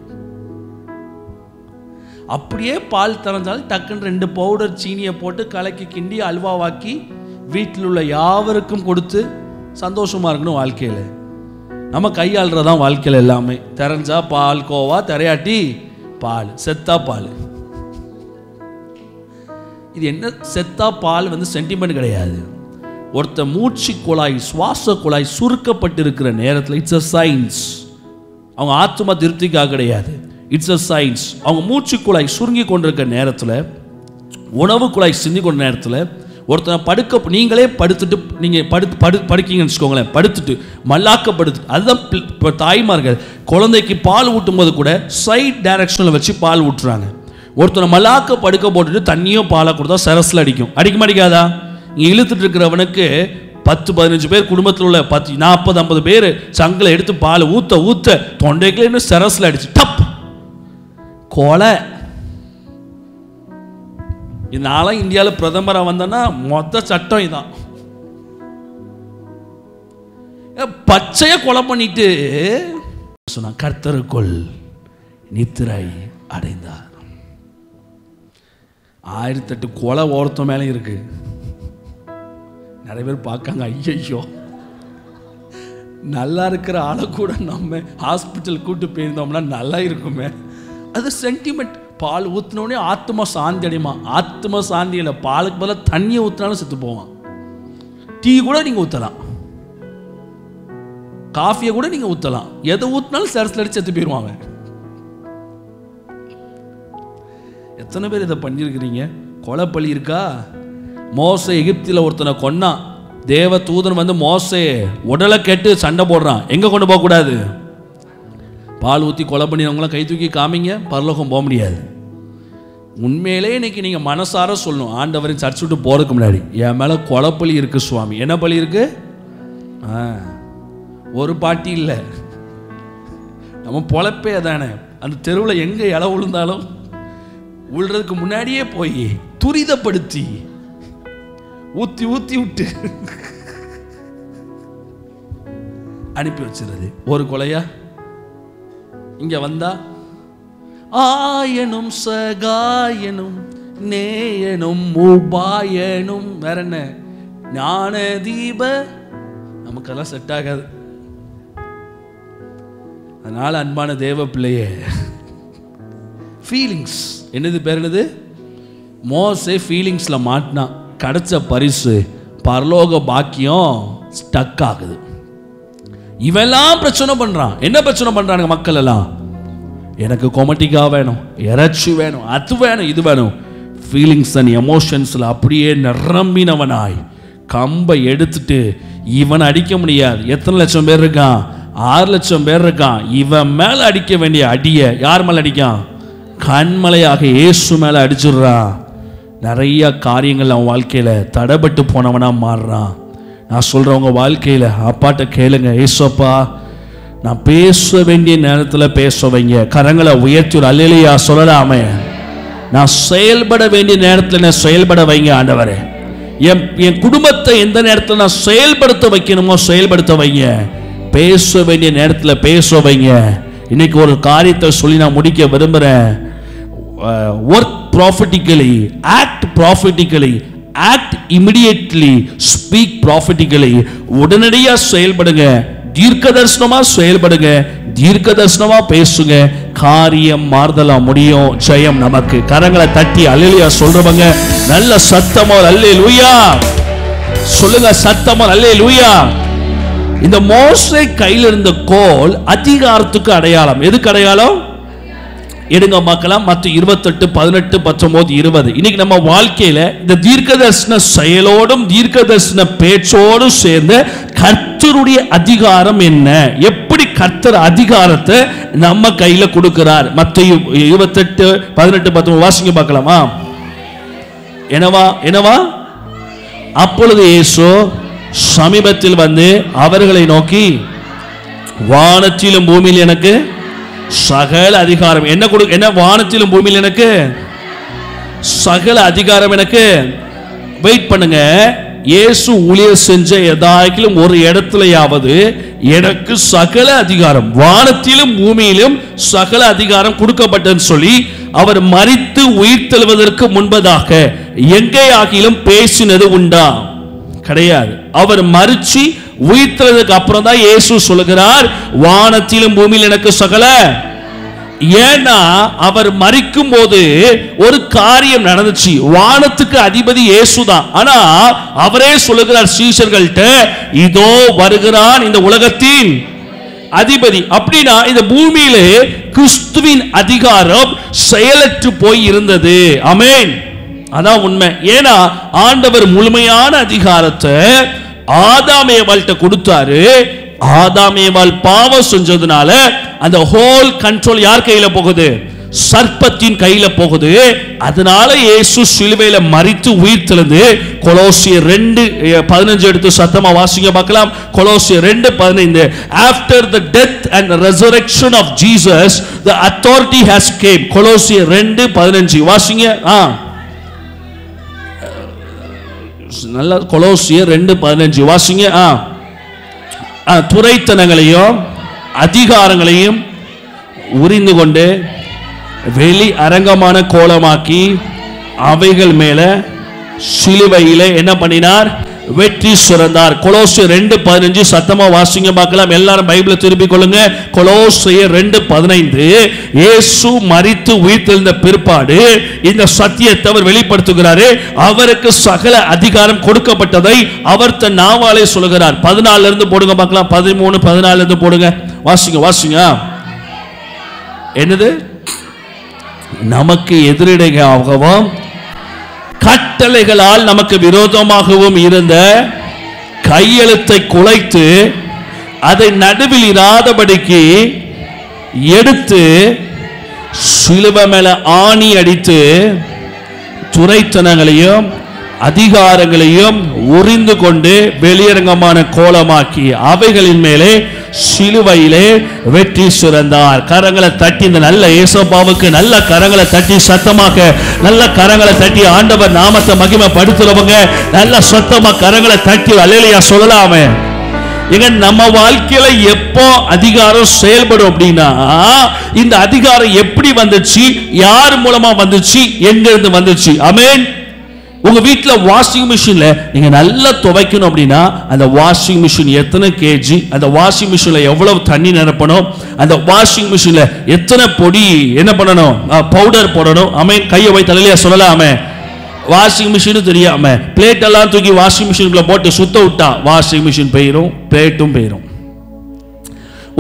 அப்படியே பால் திறந்தாலும் டக்குன்னு 2 பவுடர் சீனியை போட்டு கலக்கி கிண்டி அல்வாவாக்கி வீட்டில் உள்ள யாவருக்கும் கொடுத்து சந்தோஷமா இருக்கணும். வாழ்க்கையில் நம்ம கையாளுறதான் வாழ்க்கையில் எல்லாமே. தெரிஞ்சா பால் கோவா, திரையாட்டி பால், செத்தா பால். இது என்ன செத்தா பால் சென்டிமெண்ட் கிடையாது. ஒருத்த மூச்சு குழாய், சுவாச குழாய் சுருக்கப்பட்டு இருக்கிற நேரத்தில் இட்ஸ் அ சயின்ஸ். அவங்க ஆத்மா திருப்திக்காக கிடையாது, இட்ஸ் அ சயின்ஸ். அவங்க மூச்சு குழாய் சுருங்கி கொண்டிருக்கிற நேரத்தில், உணவு குழாய் சிந்தி கொண்ட நேரத்தில் ஒருத்தனை படுக்க, நீங்களே படுத்துட்டு நீங்கள் படுக்கீங்கன்னு வச்சுக்கோங்களேன், படுத்துட்டு மல்லாக்கப்படுத்து. அதுதான் இப்போ தாய்மார்கள் குழந்தைக்கு பால் ஊட்டும் போது கூட சைட் டைரக்ஷனில் வச்சு பால் ஊட்டுறாங்க. ஒருத்தனை மல்லாக்க படுக்க போட்டுட்டு தண்ணியோ பாலை கொடுத்தா சரஸில் அடிக்கும். அடிக்க மாட்டேங்காதா? இங்கே இழுத்துட்டு இருக்கிறவனுக்கு 10-15 பேர் குடும்பத்தில் உள்ள 40-50 பேர் சங்கில் எடுத்து பால் ஊற்ற ஊற்ற தொண்டைக்குள்ள இன்னும் சரஸில் அடிச்சு டப் கொலை. இதனால இந்தியாவில் பிரதமராக வந்தோன்னா மொத்த சட்டம் இதான். பச்சையை கொலை பண்ணிட்டு சொன்னா கர்த்தருக்குள் நித்திரை அடைந்தார். 1008 கொலை ஒருத்த மேலே இருக்கு. நிறைய பேர் பார்க்காங்க, ஐயோ நல்லா இருக்கிற ஆளை கூட நம்ம ஹாஸ்பிட்டல் கூட்டு போயிருந்தோம்னா நல்லா இருக்குமே. அது சென்டிமெண்ட். பால் ஊற்றினோடனே ஆத்மா சாந்தி அடையுமா? ஆத்மா சாந்தி இல்லை, பாலுக்கு பதிலாக தண்ணியை ஊற்றினாலும் செத்து போவான். டீ கூட நீங்கள் ஊற்றலாம், காஃபியை கூட நீங்கள் ஊற்றலாம், எதை ஊற்றினாலும் சரசில் அடிச்சு செத்து போயிடுவாங்க. எத்தனை பேர் இதை பண்ணியிருக்கிறீங்க? கொலைப்பள்ளி இருக்கா? மோசே எகிப்தில் ஒருத்தனை கொன்னான். தேவ தூதன் வந்து மோசே உடலை கேட்டு சண்டை போடுறான். எங்கே கொண்டு போகக்கூடாது? பால் ஊற்றி கொலை பண்ணினவங்களாம் கை தூக்கி காமிங்க, பரலோகம் போக முடியாது. உண்மையிலே இன்னைக்கு நீங்கள் மனசார சொல்லணும், ஆண்டவரின் சர்ச் விட்டு போகிறதுக்கு முன்னாடி, என் மேலே கொலைப்பள்ளி இருக்குது சுவாமி. என்ன பள்ளி இருக்கு? ஒரு பாட்டி இல்லை, நம்ம பொழப்பே தானே. அந்த தெருவில் எங்கே இலை விழுந்தாலும் விழுறதுக்கு முன்னாடியே போய் துரிதப்படுத்தி ஊற்றி ஊற்றி விட்டு அனுப்பி வச்சிருது. ஒரு கொலையா இங்க வந்தா ஆயனும் சகாயனும் நேயனும் உபாயனும் வேற என்ன ஞான தீப, நமக்கெல்லாம் செட் ஆகாது. அதனால அன்பான தேவ பிள்ளையே, ஃபீலிங்ஸ் என்னது பேர் என்னது? மோசே ஃபீலிங்ஸ்ல மாட்டினா கிடைச்ச பரிசு பரலோக பாக்கியம் ஸ்டக் ஆகுது. இவெல்லாம் பிரச்சனை பண்றான். என்ன பிரச்சனை பண்றாங்க மக்கள் எல்லாம்? எனக்கு கொமட்டிக்கா வேணும், இறைச்சி வேணும், அது வேணும், இது வேணும். ஃபீலிங்ஸ் அண்ட் எமோஷன்ஸ்ல அப்படியே நிரம்பினவனாய் கம்பை எடுத்துட்டு இவன் அடிக்க முடியாது. எத்தனை லட்சம் பேர் இருக்கான்? 6 லட்சம் பேர் இருக்கான். இவன் மேல அடிக்க வேண்டிய அடியை யார் மேல அடிக்கான்? கண்மலையாக இயேசு மேல அடிச்சிடுறான். நிறைய காரியங்கள் அவன் வாழ்க்கையில தடைபட்டு போனவனா மாறுறான். நான் சொல்றேன், உங்க வாழ்க்கையில அப்பாட்ட கேளுங்க, ஏசப்பா நான் பேச வேண்டிய நேரத்தில் பேச வைங்க. கரங்களை உயர்த்தி ஒரு அல்லேலூயா சொல்லலாமே. நான் செயல்பட வேண்டிய நேரத்தில் நான் செயல்பட வைங்க ஆண்டவரே. என் குடும்பத்தை எந்த நேரத்தில் நான் செயல்படுத்த வைக்கணுமோ செயல்படுத்த வைங்க. பேச வேண்டிய நேரத்தில் பேச வைங்க. இன்னைக்கு ஒரு காரியத்தை சொல்லி நான் முடிக்க விரும்புகிறேன். Work prophetically, act prophetically, act immediately, speak prophetically. உடனடியாக செயல்படுங்க, தீர்க்க தரிசனமா செயல்படுங்க, தீர்க்க தரிசனமா பேசுங்க. காரியம் மாறுதலா முடியும். ஜெயம் நமக்கு. கரங்களை தட்டி அல்லேலூயா சொல்றவங்க நல்ல சத்தமோ அல்லேலூயா சொல்லுங்க. சத்தமோ அல்லேலூயா. இந்த மோசே கையில் இருந்த கோல் அதிகாரத்துக்கு அடையாளம். எதுக்கு அடையாளம்? எடுங்க பார்க்கலாம். மத்த 28, 18, 19, 20. இன்னைக்கு நம்ம வாழ்க்கையில இந்த தீர்க்க தரிசன செயலோடும் தீர்க்க தரிசன பேச்சோடும் சேர்ந்து கர்த்தருடைய அதிகாரம் என்ன, எப்படி கர்த்தர் அதிகாரத்தை நம்ம கையில கொடுக்கிறார். மத்த 28, 18, 19 வாசிங்க பார்க்கலாமா? என்னவா? அப்பொழுது இயேசு சமீபத்தில் வந்து அவர்களை நோக்கி, வானத்திலும் பூமியில் எனக்கு சகல அதிகாரம் என்ன வானத்திலும் பூமியில் எனக்கு சகல அதிகாரம் எனக்கு. வெயிட் பண்ணுங்க. இயேசு ஊழியர் செஞ்ச எதாயிலும் ஒரு இடத்துலயாவது எனக்கு சகல அதிகாரம், வானத்திலும் பூமியிலும் சகல அதிகாரம் கொடுக்கப்பட்டன்னு சொல்லி அவர் மரித்து உயிர் தெழுவதற்கு முன்பதாக எங்கே ஆகிலும் பேசினது உண்டா? கிடையாது. அவர் மரிச்சு உயிர்த்ததுக்கு அப்புறம் தான் இயேசு சொல்லுகிறார், வானத்திலும் பூமியில் எனக்கு சகல. ஏன்னா அவர் மரிக்கும் போது ஒரு காரியம் நடந்துச்சு. வானத்துக்கு அதிபதி இயேசு தான். ஆனா அவரே சொல்லுகிறார் சீஷர்கள்ட்ட, இதோ வருகிறான் இந்த உலகத்தின் அதிபதி. அப்படின்னா இந்த பூமியிலே கிறிஸ்துவின் அதிகாரம் செயலற்று போய் இருந்தது. ஆமென். அதான் உண்மை. ஏன்னா ஆண்டவர் முழுமையான அதிகாரத்தை ஆதாமேவாள்கிட்ட கொடுத்தாரு. ஆதாமேவாள் பாவம் செஞ்சதுனால அந்த ஹோல் கண்ட்ரோல் யார் கையில போகுது? சர்ப்பத்தின் கையில போகுது. அதனால இயேசு சிலுவையில மரித்து உயிர் தெழுந்து, கொலோசியர் 2:15 எடுத்து சத்தமா வாசிங்க பார்க்கலாம். கொலோசியர் 2:15, after the death and resurrection of Jesus the authority has came. கொலோசியர் 2:15 வாசிங்க. நல்ல கொலோசியர் 2:15 வாசிங்க. துரைத்தனங்களையும் அதிகாரங்களையும் உரிந்து கொண்டு வெளி அரங்கமான கோலமாக்கி அவைகள் மேல சிலுவையிலே என்ன பண்ணினார்? வெற்றி சுரந்தார். கொலோசியர் 2:15 சத்தமா வாசிங்க பார்க்கலாம். எல்லாரும் பைபிளை திருப்பிக் கொள்ளுங்க. கொலோசியர் 2:15 இயேசு மரித்து உயிர்த்தெழுந்த பிற்பாடு இந்த சத்தியத்தை அவர் வெளிப்படுத்துகிறாரு. அவருக்கு சகல அதிகாரம் கொடுக்கப்பட்டதை அவர் தன் நாவாலே சொல்கிறார். 14 இருந்து போடுங்க பார்க்கலாம். 13 14 இருந்து போடுங்க. வாசிங்க. என்னது? நமக்கு எதிரிடையாகவும் கட்டளைகளால் நமக்கு விரோதமாகவும் இருந்த கையெழுத்தை குலைத்து அதை நடுவில் இராதபடிக்கு எடுத்து சிலுவை மேல ஆணி அடித்து துரைத்தனங்களையும் அதிகாரங்களையும் உரிந்து கொண்டு வெளியரங்கமான கோலமாக்கி அவைகளின் மேலே சிலுவையிலே வெற்றி சுரந்தார். கரங்களை தட்டி இந்த நல்ல இயேசுவுக்கு நல்ல கரங்களை தட்டி சத்தமாக நல்ல கரங்களை தட்டி ஆண்டவர் நாமத்தை மகிமைப்படுத்துறவங்க நல்ல சத்தமா கரங்களை தட்டி அல்லேலூயா சொல்லலாமே. எங்க நம்ம வாழ்க்கையில எப்போ அதிகாரம் செயல்படும் அப்படின்னா, இந்த அதிகாரம் எப்படி வந்துச்சு, யார் மூலமா வந்துச்சு, எங்க இருந்து வந்துச்சு? ஆமென். உங்க வீட்டுல வாஷிங் மிஷின்ல நீங்க நல்லா துவைக்கணும் அப்படின்னா அந்த வாஷிங் மிஷின் எத்தனை கேஜி, அந்த வாஷிங் மிஷின்ல எவ்வளவு தண்ணி நிரப்பணும், அந்த வாஷிங் மிஷின்ல எத்தனை பொடி என்ன பண்ணணும், பவுடர் போடணும். ஆமென். கையை வை தலையில சொல்லலாமே. வாஷிங் மிஷின் தெரியாம பிளேட் எல்லாம் தூக்கி வாஷிங் மிஷினுக்குள்ள போட்டு சுத்த விட்டா வாஷிங் மிஷின் போயிரும், பிளேட்டும் போயிரும்.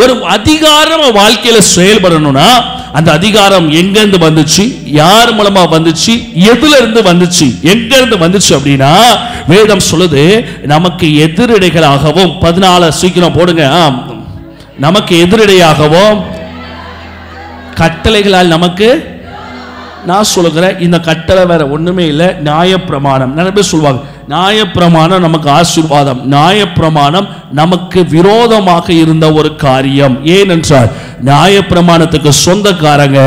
ஒரு அதிகாரம் வாழ்க்கையில செயல்படணும்னா அந்த அதிகாரம் எங்க இருந்து வந்துச்சு, யார் மூலமா வந்துச்சு, எதுல இருந்து வந்துச்சு, எங்க இருந்து வந்துச்சு அப்படின்னா வேதம் சொல்லுது நமக்கு எதிரிடைகளாகவும் 14 சீக்கிரம் போடுங்க. நமக்கு எதிரிடையாகவும் கட்டளைகளால் நமக்கு, நான் சொல்லுகிறேன் இந்த கட்டளை வேற ஒண்ணுமே இல்லை, நியாயப்பிரமாணம். நிறைய பேர் சொல்லுவாங்க நியாயப்பிரமாணம் நமக்கு ஆசீர்வாதம். நியாயப்பிரமாணம் நமக்கு விரோதமாக இருந்த ஒரு காரியம். ஏனென்றால் நியாயப்பிரமாணத்துக்கு சொந்தக்காரங்க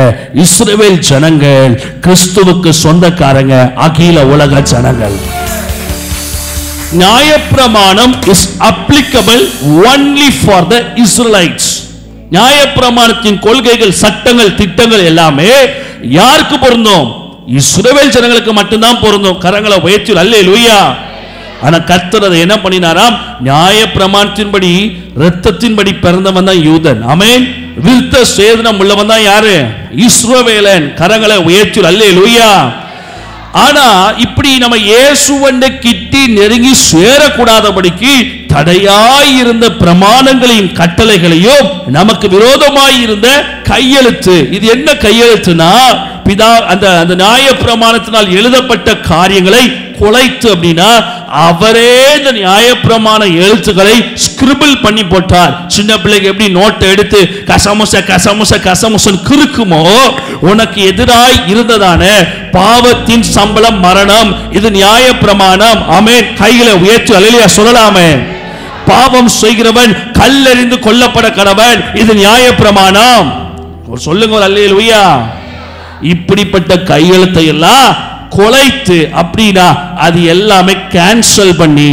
இஸ்ரவேல் ஜனங்கள், கிறிஸ்துவுக்கு சொந்தக்காரங்க அகில உலக ஜனங்கள். நியாயப்பிரமாணம் is applicable only for the Israelites. நியாயப்பிரமாணத்தின் கொள்கைகள், சட்டங்கள், திட்டங்கள் எல்லாமே யாருக்கு பொருந்தும்? இஸ்ரவேல் ஜனங்களுக்கு மட்டும்தான் பொருந்தும். கரங்களை உயர்த்தி அல்லேலூயா. ஆனா கர்த்தர் அதை என்ன பண்ணினாராம்? நியாயப்பிரமாணத்தின்படி இரத்தத்தின்படி பிறந்தவன் தான் யூதன். ஆமென். விருத்த சேதனம் உள்ளவன் தான் யாரு? இஸ்ரவேலன். கரங்களை உயர்த்தி அல்லேலூயா. ஆனா இப்படி நம்ம இயேசுவண்ட கிட்டி நெருங்கி சேரக்கூடாதபடிக்கு தடையாய் இருந்த பிரமாணங்களையும் கட்டளைகளையும் நமக்கு விரோதமாய் இருந்த கையெழுத்து. இது என்ன கையெழுத்துனா, பிதா அந்த நியாய பிரமாணத்தினால் எழுதப்பட்ட காரியங்களை குலைத்து அப்படின்னா அவரே இந்த நியாயப்பிரமாண எழுத்துக்களை ஸ்கிரிபிள் பண்ணி போட்டார். சின்ன பிள்ளைக்கு எப்படி நோட்டை எடுத்து கசமுசன் கிறுக்குமோ, உனக்கு எதிராய் இருந்ததான பாவத்தின் சம்பளம் மரணம், இது நியாயப்பிரமாணம். ஆமென். கைகளை உயர்த்தி அல்லேலூயா சொல்லலாமே. பாவம் செய்கிறவன் கல்லெறிந்து கொல்லப்பட கடவன், இது நியாயப்பிரமாணம். சொல்லுங்க அல்லேலூயா. இப்படிப்பட்ட கையெழுத்தை எல்லாம் கொலைத்து அப்படின்னா அது எல்லாமே கேன்சல் பண்ணி,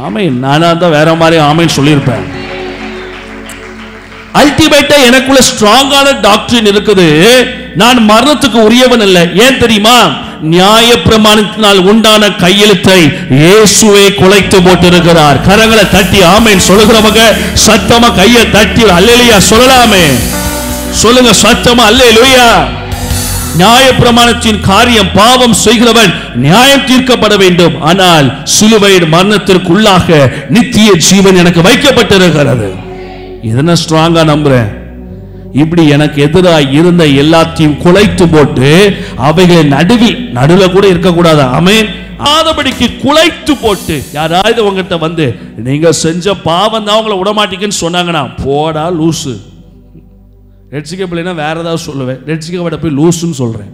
ஆமென். நானா தான் வேற மாதிரி ஆமென் சொல்லியிருப்பேன். அல்டிமேட்டா எனக்குள்ள ஸ்ட்ராங்கான டாக்டரின் இருக்குது. நான் மரணத்துக்கு உரியவன் அல்ல. ஏன் தெரியுமா? நியாயப்பிரமாணத்தினால் உண்டான கையெழுத்தை இயேசுவே குலைத்து போட்டிருக்கிறார். கரங்களை தட்டி ஆமென் சொல்லுகிறவங்க சத்தமா கையை தட்டி அல்லேலூயா சொல்லலாமே. சொல்லுங்க சத்தமா அல்லேலூயா. நியாயப்பிரமாணத்தின் காரியம், பாவம் செய்கிறவன் நியாயம் தீர்க்கப்பட வேண்டும். ஆனால் சிலுவையின் மரணத்திற்குள்ளாக நித்திய ஜீவன் எனக்கு வைக்கப்பட்டிருக்கிறது. இதனை ஸ்ட்ராங்கா நம்புறேன். இப்படி எனக்கு எதிராக இருந்த எல்லாத்தையும் குலைத்து போட்டு அவைகளை நடுவில் கூட இருக்கக்கூடாது. ஆமென். ஆதபடிக்கு குலைத்து போட்டு, யாராவது உங்ககிட்ட வந்து நீங்க செஞ்ச பாவம் தான் உங்களை விடமாட்டீங்கன்னு சொன்னாங்கன்னா போடா லூசு. ரட்சிக்கப்படலைன்னா வேற ஏதாவது சொல்லுவேன். ரட்சிக்கப்பட போய் லூசுன்னு சொல்றேன்.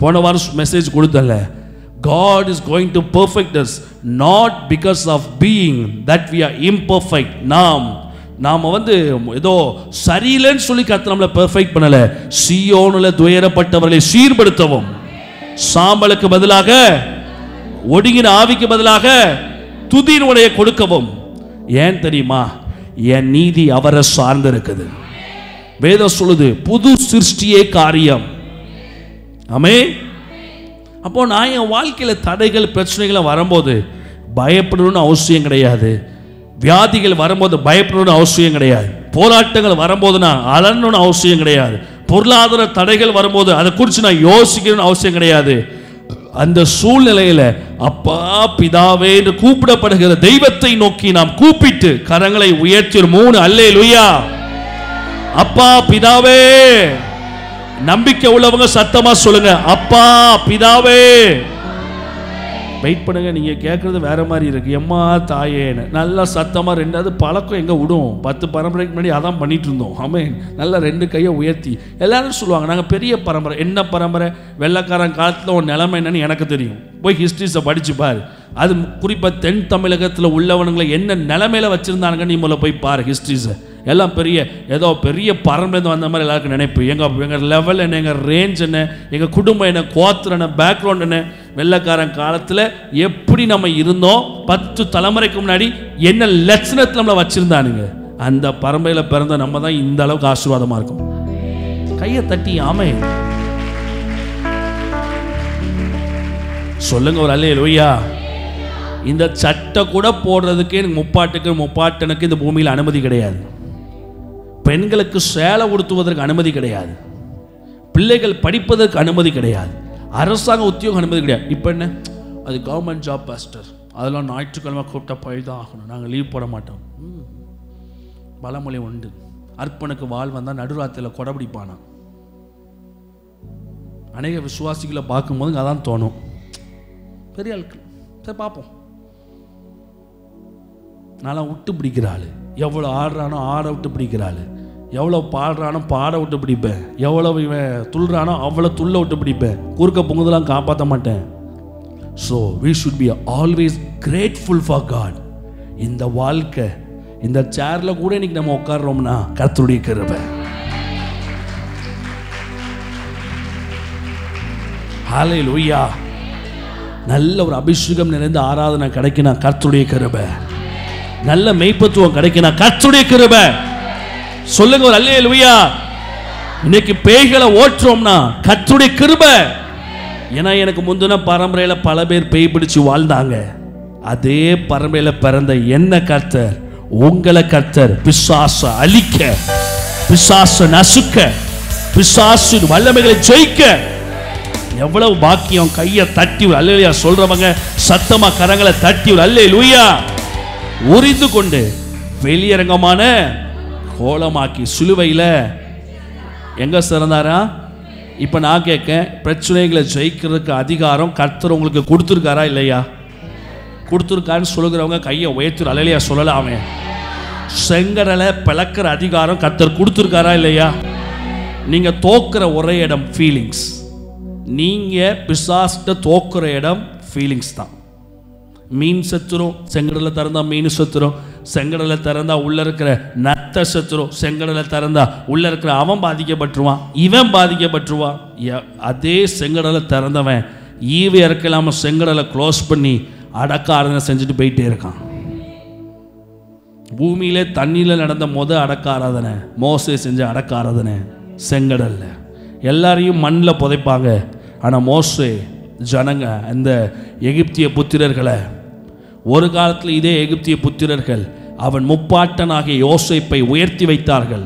போன வாரம் message கொடுத்தல, God is going to perfect us not because of being that we are imperfect. நாம வந்து ஏதோ சரியில்லைன்னு சொல்லி கர்த்தர் நம்மளை பெர்ஃபெக்ட் பண்ணல. சீயோனுல துயரப்பட்டவர்களை சீர்படுத்தவும், சாம்பலுக்கு பதிலாக ஒடுங்கின ஆவிக்கு பதிலாக துதியினுடைய கொடுக்கவும். ஏன் தெரியுமா? என் நீதி அவரை சார்ந்து இருக்குது. வேதம் சொல்லுது புது சிருஷ்டியே காரியம். ஆமென். அப்போ நான் என் வாழ்க்கையில் தடைகள் பிரச்சனைகளை வரும்போது பயப்படணும்னு அவசியம் கிடையாது. வியாதிகள் வரும்போது பயப்படணும்னு அவசியம் கிடையாது. போராட்டங்கள் வரும்போது நான் அலறணும்னு அவசியம் கிடையாது. பொருளாதார தடைகள் வரும்போது அதை குறித்து நான் யோசிக்கணும்னு அவசியம் கிடையாது. அந்த சூழ்நிலையில அப்பா பிதாவே என்று கூப்பிடப்படுகிற தெய்வத்தை நோக்கி நாம் கூப்பிட்டு கரங்களை உயர்த்தி 3 அல்லேலூயா. அப்பா பிதாவே. நம்பிக்கை உள்ளவங்க சத்தமா சொல்லுங்க, அப்பா பிதாவே. வெயிட் பண்ணுங்க, நீங்க கேட்கறது வேற மாதிரி இருக்கு. எம்மா தாயேன்னு நல்லா சத்தமா. ரெண்டாவது பழக்கம் எங்க விடும், 10 பரம்பரைக்கு முன்னாடி அதான் பண்ணிட்டு இருந்தோம். ஆமென். நல்லா 2 கையை உயர்த்தி எல்லாரும் சொல்லுவாங்க நாங்கள் பெரிய பரம்பரை. என்ன பரம்பரை? வெள்ளைக்காரன் காலத்தில் ஒரு நிலைமை என்னன்னு எனக்கு தெரியும். போய் ஹிஸ்ட்ரிஸை படிச்சு பாரு. அது குறிப்பாக தென் தமிழகத்தில் உள்ளவனுங்களை என்ன நிலைமையில வச்சிருந்தானுங்க நீ முதல்ல போய் பாரு ஹிஸ்ட்ரிஸை. எல்லாம் பெரிய ஏதோ பெரிய பரம்பரைந்து வந்த மாதிரி எல்லாருக்கும் நினைப்பு. எங்கள் லெவல் என்ன, எங்கள் ரேஞ்ச் என்ன, எங்கள் குடும்பம் என்ன, கோத்திரம் என்ன, பேக்ரவுண்ட் என்ன. வெள்ளைக்காரன் காலத்தில் எப்படி நம்ம இருந்தோம், 10 தலைமுறைக்கு முன்னாடி என்ன லட்சணத்தில் நம்மளை வச்சிருந்தானுங்க. அந்த பரம்பரையில் பிறந்த நம்ம தான் இந்த அளவுக்கு ஆசீர்வாதமாக இருக்கும். கையை தட்டி ஆமென் சொல்லுங்க ஒரு அல்லேலூயா. இந்த சட்டை கூட போடுறதுக்கு எனக்கு முப்பாட்டனுக்கு இந்த பூமியில் அனுமதி கிடையாது. பெண்களுக்கு சேலை உடுத்துவதற்கு அனுமதி கிடையாது. பிள்ளைகள் படிப்பதற்கு அனுமதி கிடையாது. அரசாங்க உத்தியோகம் அனுமதி கிடையாது. இப்போ என்ன, அது கவர்மெண்ட் ஜாப் பாஸ்டர், அதெல்லாம் ஞாயிற்றுக்கிழமை கூப்பிட்டா போய் தான் ஆகணும், நாங்கள் லீவ் போட மாட்டோம். பழமொழி உண்டு, அர்ப்பனுக்கு வாழ் வந்தால் நடுராத்திரியில் கொடைபிடிப்பானா. அநேக விசுவாசிகளை பார்க்கும்போது அதான் தோணும், பெரிய ஆளுக்கு சரி பார்ப்போம். நல்லா விட்டு பிடிக்கிறாள், எவ்வளோ ஆடுறானோ ஆட விட்டு பிடிக்கிறாள், எவ்வளோ பாடுறானோ பாட விட்டு பிடிப்பேன், எவ்வளோ இவன் துள்ளுறானோ அவ்வளோ துள்ள விட்டு பிடிப்பேன். குறுக்க பொங்குதெல்லாம் காப்பாற்ற மாட்டேன். So we should be always grateful for God. இந்த வாழ்க்கை, இந்த சேர்ல கூட இன்னைக்கு நம்ம உட்கார்றோம்னா கர்த்தருடைய கிருபை. ஹல்லேலூயா. நல்ல ஒரு அபிஷேகம் நிறைந்த ஆராதனை கிடைக்கினா கர்த்தருடைய கிருபை. நல்ல மெய்ப்பத்துவம் கிடைக்கினா கர்த்தருடைய கிருபை. சொல்லுங்க ஒரு அல்லேலூயா. இன்னைக்கு பேய்களை ஓட்டுறோம்னா கர்த்தருடைய கிருபை. ஏன்னா எனக்கு முந்தின பரம்பரையில் பல பேர் பேய் பிடிச்சு வாழ்ந்தாங்க. அதே பரம்பரையில் பிறந்த என்ன கர்த்தர், உங்களை கர்த்தர் பிசாசை அழிக்க, பிசாசை நசுக்க, பிசாசு வல்லமைகளை ஜெயிக்க எவ்வளவு பாக்கியம். கையை தட்டி அல்லேலூயா சொல்றவங்க சத்தமா கரங்களை தட்டி அல்லேலூயா. உரிந்து கொண்டு வெளியரங்கமான கோலமாக்கி சிலுவையில் எங்க சிறந்தாரா? இப்போ நான் கேட்க, பிரச்சனைகளை ஜெயிக்கிறதுக்கு அதிகாரம் கர்த்தர் உங்களுக்கு கொடுத்துருக்காரா இல்லையா? கொடுத்துருக்கான்னு சொல்லுகிறவங்க கையை உயர்த்து அல்லேலூயா சொல்லலாமே. செங்கடலை பிளக்கிற அதிகாரம் கர்த்தர் கொடுத்துருக்காரா இல்லையா? நீங்க தோக்குற ஒரே இடம் ஃபீலிங்ஸ். நீங்க பிசாஸ்ட தோக்குற இடம் ஃபீலிங்ஸ் தான். மீன் செத்துரும், செங்கடலை திறந்தா மீன் செத்துரும். செங்கடலை திறந்தா உள்ள இருக்கிற நத்தை செத்துரும். செங்கடலை திறந்தா உள்ள இருக்கிற அவன் பாதிக்கப்பட்டுருவான், இவன் பாதிக்கப்பட்டுருவான். அதே செங்கடலை திறந்தவன் ஈவு இறக்கலாம செங்கடலை க்ளோஸ் பண்ணி அடக்க ஆராதனை செஞ்சுட்டு போயிட்டே இருக்கான். பூமியிலே தண்ணியில் நடந்த அடக்க ஆராதனை மோசே செஞ்ச அடக்க ஆராதனை செங்கடல்ல. எல்லாரையும் மண்ணில் புதைப்பாங்க. ஆனால் மோசே ஜனங்க அந்த எகிப்திய புத்திரர்களை, ஒரு காலத்தில் இதே எகிப்திய புத்திரர்கள் அவன் முப்பாட்டனாகிய யோசேப்பை உயர்த்தி வைத்தார்கள்.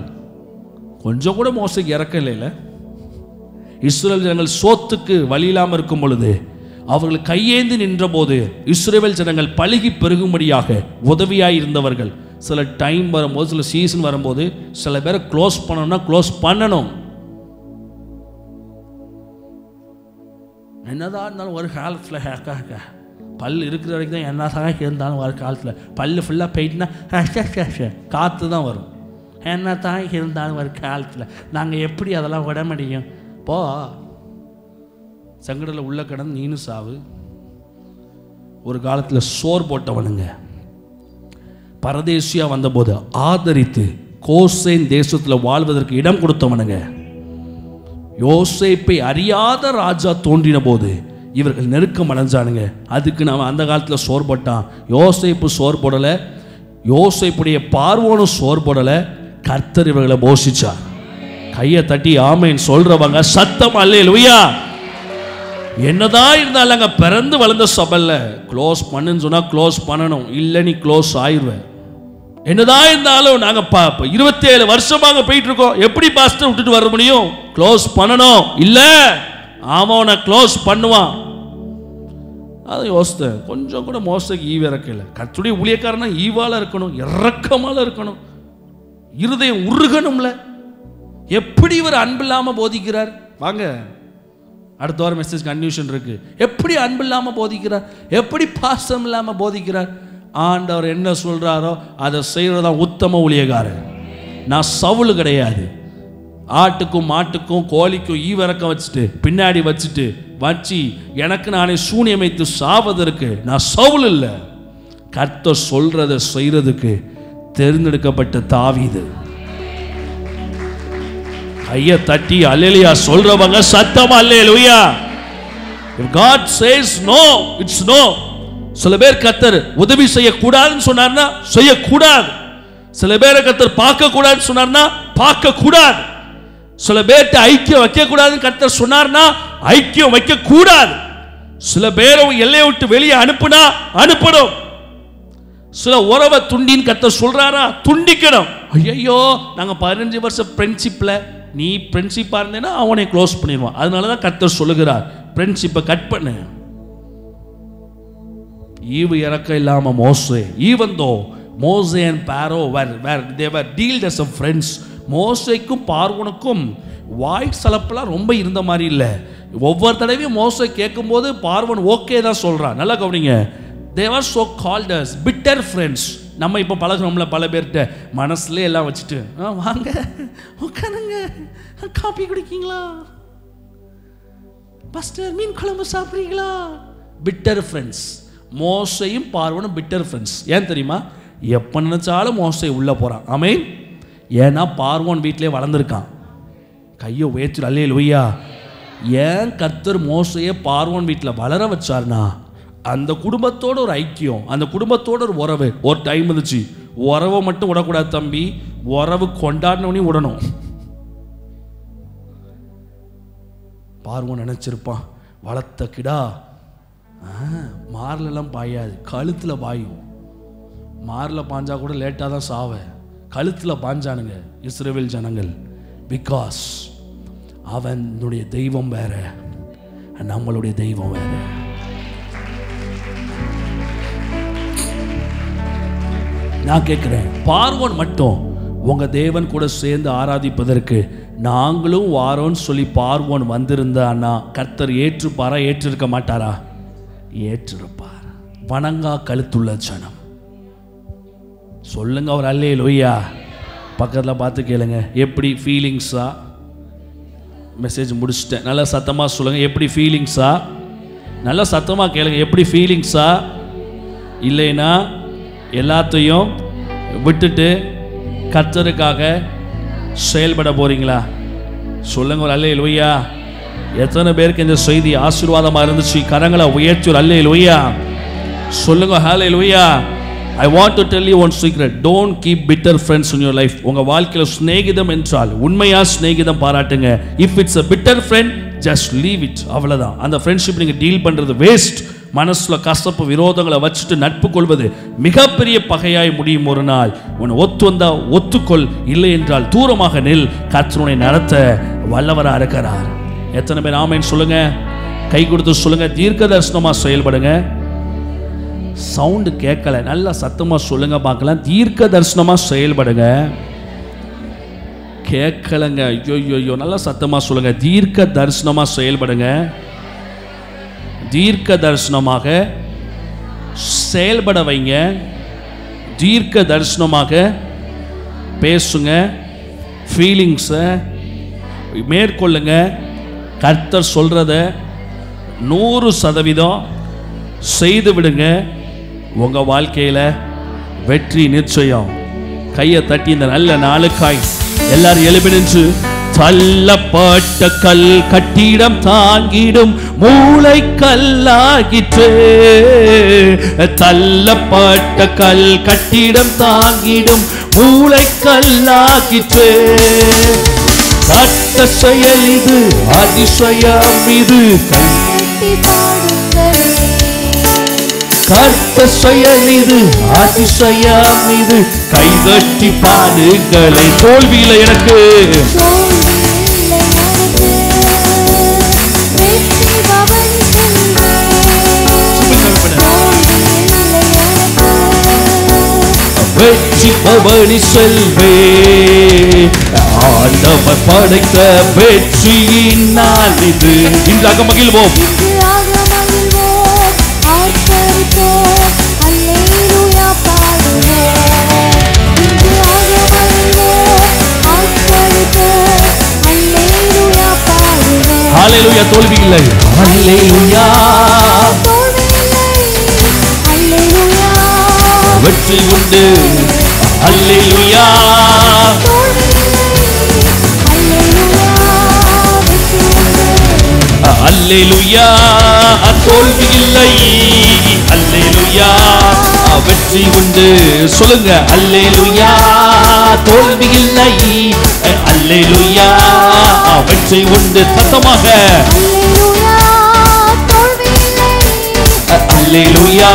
கொஞ்சம் கூட மோசைக்கு இறக்கம் இல்லை. இஸ்ரவேல் ஜனங்கள் சோத்துக்கு வழி இல்லாமல் இருக்கும் பொழுது அவர்கள் கையேந்தி நின்ற போது இஸ்ரவேல் ஜனங்கள் பழுகி பெருகும்படியாக உதவியாய் இருந்தவர்கள். சில டைம் வரும்போது, சில சீசன் வரும்போது சில பேரை க்ளோஸ் பண்ணணும்னா க்ளோஸ் பண்ணணும். என்னதான் இருந்தாலும் ஒரு காலத்தில் பல் இருக்கிற வரைக்கும் தான் என்னதான் இருந்தாலும் ஒரு காலத்தில் பல் ஃபுல்லாக போயிட்டுனா காற்று தான் வரும். என்னதான் இருந்தாலும் ஒரு காலத்தில் நாங்கள் எப்படி அதெல்லாம் விட முடியும்? போ செங்கடலில் உள்ள கிடந்து நீனு சாவு. ஒரு காலத்தில் சோர் போட்டவனுங்க பரதேசியாக வந்தபோது ஆதரித்து கோசேன் தேசத்தில் வாழ்வதற்கு இடம் கொடுத்தவனுங்க. யோசேப்பை அறியாத ராஜா தோன்றின போது இவர்கள் நெருக்கம் அடைஞ்சானுங்க. அதுக்கு நாம் அந்த காலத்தில் சோர் போட்டான். யோசேப்பு சோர் போடலை, யோசேப்புடைய பார்வோனும் சோர்படல, கர்த்தர் இவர்களை போஷிச்சார். கையை தட்டி ஆமேன் சொல்றவங்க சத்தம் அல்லேலூயா. என்னதான் இருந்தாலும் அங்க பிறந்து வளர்ந்த சபையில க்ளோஸ் பண்ணுன்னு சொன்னா க்ளோஸ் பண்ணணும், இல்லை நீ க்ளோஸ் ஆயிடுவேன். என்னதான் இருந்தாலும் நாங்க 27 வருஷமாக போயிட்டு இருக்கோம். எப்படி பாஸ்டர் விட்டுட்டு வர முடியும்? க்ளோஸ் பண்ணணும். இல்ல அவனை க்ளோஸ் பண்ணுவான். அதை யோசித்தேன். கொஞ்சம் கூட மோசைக்கு ஈவ இறக்கல. கர்த்தருடைய ஊழியக்காரனா ஈவால இருக்கணும், இறக்கமால இருக்கணும், இருதயம் உருகணும்ல. எப்படி இவர் அன்பு இல்லாம போதிக்கிறார்? வாங்க, அடுத்த வாரம் மெசேஜ் கன்ஃபியூஷன் இருக்கு. எப்படி அன்பு இல்லாம போதிக்கிறார்? எப்படி பாசம் இல்லாம போதிக்கிறார்? ஆண்டவர் என்ன சொல்றாரோ அதை செய்யறதா உத்தம ஊழியக்காரர். நான் சவுல் கிடையாது. ஆட்டுக்கும் மாட்டுக்கும் கோழிக்கும் ஈவிறக்கம் வச்சுட்டு பின்னாடி வச்சுட்டு எனக்கு நானே சூனியமைத்து சாவதற்கு நான் சவுல் இல்லை. கர்த்தர் சொல்றதை செய்யறதுக்கு தேர்ந்தெடுக்கப்பட்ட தாவீது. கையை தட்டி அல்லேலூயா சொல்றவங்க சத்தமா அல்லேலூயா. If God says no, it's no. சில பேர் கர்த்தர் உதவி செய்யக்கூடாதுன்னு சொன்னார்னா செய்யக்கூடாது. சில பேரை கர்த்தர் பார்க்க கூடாதுன்னு சொன்னார்னா பார்க்க கூடாது. சில பேர்ட்ட ஐக்கியம் வைக்க கூடாதுன்னு கர்த்தர் சொன்னார்னா ஐக்கியம் வைக்க கூடாது. சில பேரை எல்லையை விட்டு வெளியே அனுப்புனா அனுப்பணும். சில உறவை துண்டின்னு கர்த்தர் சொல்றாரா துண்டிக்கணும். ஐயோ நாங்க 15 வருஷம் ஃப்ரெண்ட்ஷிப்ல, நீ ஃப்ரெண்ட்ஷிப்பா இருந்தேன்னா அவனை க்ளோஸ் பண்ணிடுவான். அதனாலதான் கர்த்தர் சொல்லுகிறார் ஃப்ரெண்ட்ஷிப்பை கட் பண்ணு. ஈவு இறக்க இல்லாம மோசே, even though Moses and Pharaoh they were dealt as a friends. மோசேக்கும் பார்வோனுக்கும் வாய் சலப்பெல்லாம் ரொம்ப இருந்த மாதிரி இல்லை. ஒவ்வொரு தடவையும் மோசே கேட்கும் போது பார்வன் ஓகே தான் சொல்றான். நல்லா கவனிங்க. they were so called as bitter friends. நம்ம இப்போ பழகிறோம்ல பல பேர்கிட்ட மனசுல எல்லாம் வச்சுட்டு வாங்க உட்காருங்க, காப்பி குடிக்கீங்களா, பாஸ்டர் மீன் குழம்பு சாப்பிடுறீங்களா. Peter friends. மோசையும் பார்வனும் பிட்டர் ஃப்ரெண்ட்ஸ். ஏன் தெரியுமா? எப்போ நினைச்சாலும் மோசை உள்ள போறான். ஆமென். ஏன்னா பார்வோன் வீட்டிலே வளர்ந்துருக்கான். கையை உயர்த்தி அல்லேலூயா. ஏன் கர்த்தர் மோசையை பார்வோன் வீட்டில் வளர வச்சார்னா அந்த குடும்பத்தோட ஒரு ஐக்கியம், அந்த குடும்பத்தோட ஒரு உறவு. ஒரு டைம் இருந்துச்சு, உறவை மட்டும் விடக்கூடாது தம்பி, உறவு கொண்டாடினவனையும் விடணும். பார்வோன் நினைச்சிருப்பான் வளர்த்த கிடா மார்லெல்லாம் பாயாது, கழுத்தில் பாயும். மாரில் பாஞ்சா கூட லேட்டாக தான் சாவ, கழுத்தில் பாஞ்சானுங்க இஸ்ரவேல் ஜனங்கள். பிகாஸ் அவனுடைய தெய்வம் வேற, நம்மளுடைய தெய்வம் வேற. நான் கேட்கிறேன், பார்வோன் மட்டும் உங்க தேவன் கூட சேர்ந்து ஆராதிப்பதற்கு நாங்களும் வாரோன்னு சொல்லி பார்வோன் வந்திருந்தான்னா கர்த்தர் ஏற்றுப்பாரா? ஏற்றிருக்க மாட்டாரா? ஏற்றிருப்பார். வணங்கா கழுத்துள்ள ஜனம். சொல்லுங்க அவர் அல்லேலூயா. பக்கத்தில் பார்த்து கேளுங்க, எப்படி ஃபீலிங்ஸா? மெசேஜ் முடிச்சிட்டேன். நல்லா சத்தமாக சொல்லுங்க, எப்படி ஃபீலிங்ஸா? நல்லா சத்தமாக கேளுங்க, எப்படி ஃபீலிங்ஸா? இல்லைன்னா எல்லாத்தையும் விட்டுட்டு கர்த்தருக்காக செயல்பட போறீங்களா? சொல்லுங்க ஒரு அல்லேலூயா. எத்தனை பேருக்கு இந்த செய்தி ஆசீர்வாதமா இருந்துச்சு? கரங்களை உயர்த்தி ஒரு அல்லேலூயா சொல்லுங்க. ஹல்லேலூயா. I want to tell you one secret. Don't keep bitter friends in your life. உங்க வாழ்க்கையில சிநேகிதம் என்றால் உண்மையா சிநேகிதம் பாராட்டுங்க. If it's a bitter friend, just leave it. அவ்வளவுதான். அந்த ஃப்ரெண்ட்ஷிப் நீங்க டீல் பண்றது வேஸ்ட். மனசுல கசப்பு விரோதங்களை வச்சுட்டு நட்பு கொள்வது மிகப்பெரிய பகையாய் முடியும். ஒரு நாள் உன் ஒத்து வந்தா ஒத்துக்கொள், இல்லை என்றால் தூரமாக நில். கர்த்தருனை நடத்த வல்லவரா இருக்கிறார். எத்தனை பேர் ஆமென் சொல்லுங்க? கை கொடுத்து சொல்லுங்க. தீர்க்க தரிசனமா செயல்படுங்க. சவுண்டு கேட்கல, நல்லா சத்தமா சொல்லுங்க பார்க்கலாம். தீர்க்க தரிசனமா செயல்படுங்க. கேட்கலங்க, ஐயோ நல்லா சத்தமா சொல்லுங்க. தீர்க்க தரிசனமா செயல்படுங்க. தீர்க்க தரிசனமாக செயல்பட வைங்க. தீர்க்க தரிசனமாக பேசுங்க. ஃபீலிங்ஸை மேற்கொள்ளுங்க. கர்த்தர் சொல்றத 100% செய்து விடுங்க. உங்க வாழ்க்கையில வெற்றி நிச்சயம். கையை தட்டி இந்த நல்ல நாளுக்காய் எல்லாரும் எழுப்பி நின்று தள்ளப்பட்ட கல் கட்டிடம் தாங்கிடும் மூளை கல்லாகிற்றே. தள்ளப்பட்ட கல் கட்டிடம் தாங்கிடும் மூளை கல்லாகிற்றே. கட்ட செயல் இது, அதிசயம் இது, கட்ட செயல் இது, அதிசயம் இது, கைதட்டி பாடுகளை. தோல்வியில எனக்கு, வெற்றி பவனி செல்வே. ஆண்டவர் படைத்த வெற்றியின் நாள் இது. இன்றாக மகிழ்வோம், ஹல்லேலூயா. தோல்வி இல்லை, ஹல்லேலூயா. வெற்றி உண்டு, ஹல்லேலூயா. ஹல்லேலூயா. தோல்வி இல்லை, ஹல்லேலூயா. வெற்றி உண்டு. சொல்லுங்க, ஹல்லேலூயா. தோல்வி இல்லை, ஹல்லேலூயா. வெற்றி உண்டு. சத்தமாக, ஹல்லேலூயா.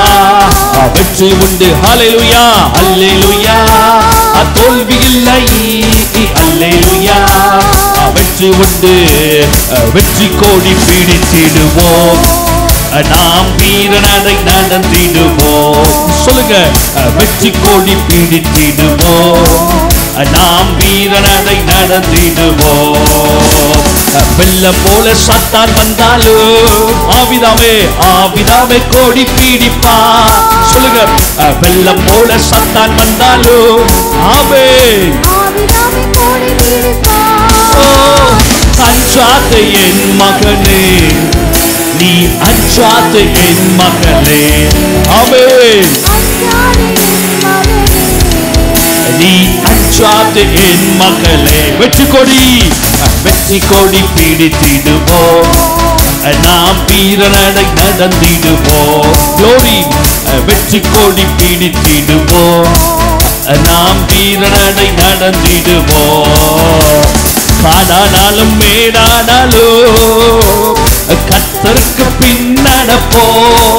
வெற்றி உண்டு, ஹல்லேலூயா. ஹல்லேலூயா. தோல்வி இல்லை, ஹல்லேலூயா. வெற்றி உண்டு. வெற்றி கோடி பிடித்திடுவோம், நாம் வீரனடை நடந்திடுவோம். சொல்லுங்க, வெற்றி கோடி பிடித்திடுவோம், நாம் வீரனடை நடந்திடுவோம். வெள்ளம் போல சத்தான் வந்தாலும் ஆவிதாவே, ஆவிதாவே கோடி பீடிப்பா. சொல்லுங்க, வெள்ளம் போல சத்தான் வந்தாலும் ஆவே, அஞ்சாத என் மகனே, நீ அஞ்சாத என் மகளே. ஆவே, நீ அஞ்சாத என் மகளே. வெற்றி கொடி, வெற்றி கொடி பிடித்திடுவோம், நாம் வீரனடை நடந்திடுவோம். க்ளோரி. வெற்றி கொடி பிடித்திடுவோம், நாம் வீரனடை நடந்திடுவோம். காடானாலும் மேடானாலும் கர்த்தருக்கு பின்னடப்போம்.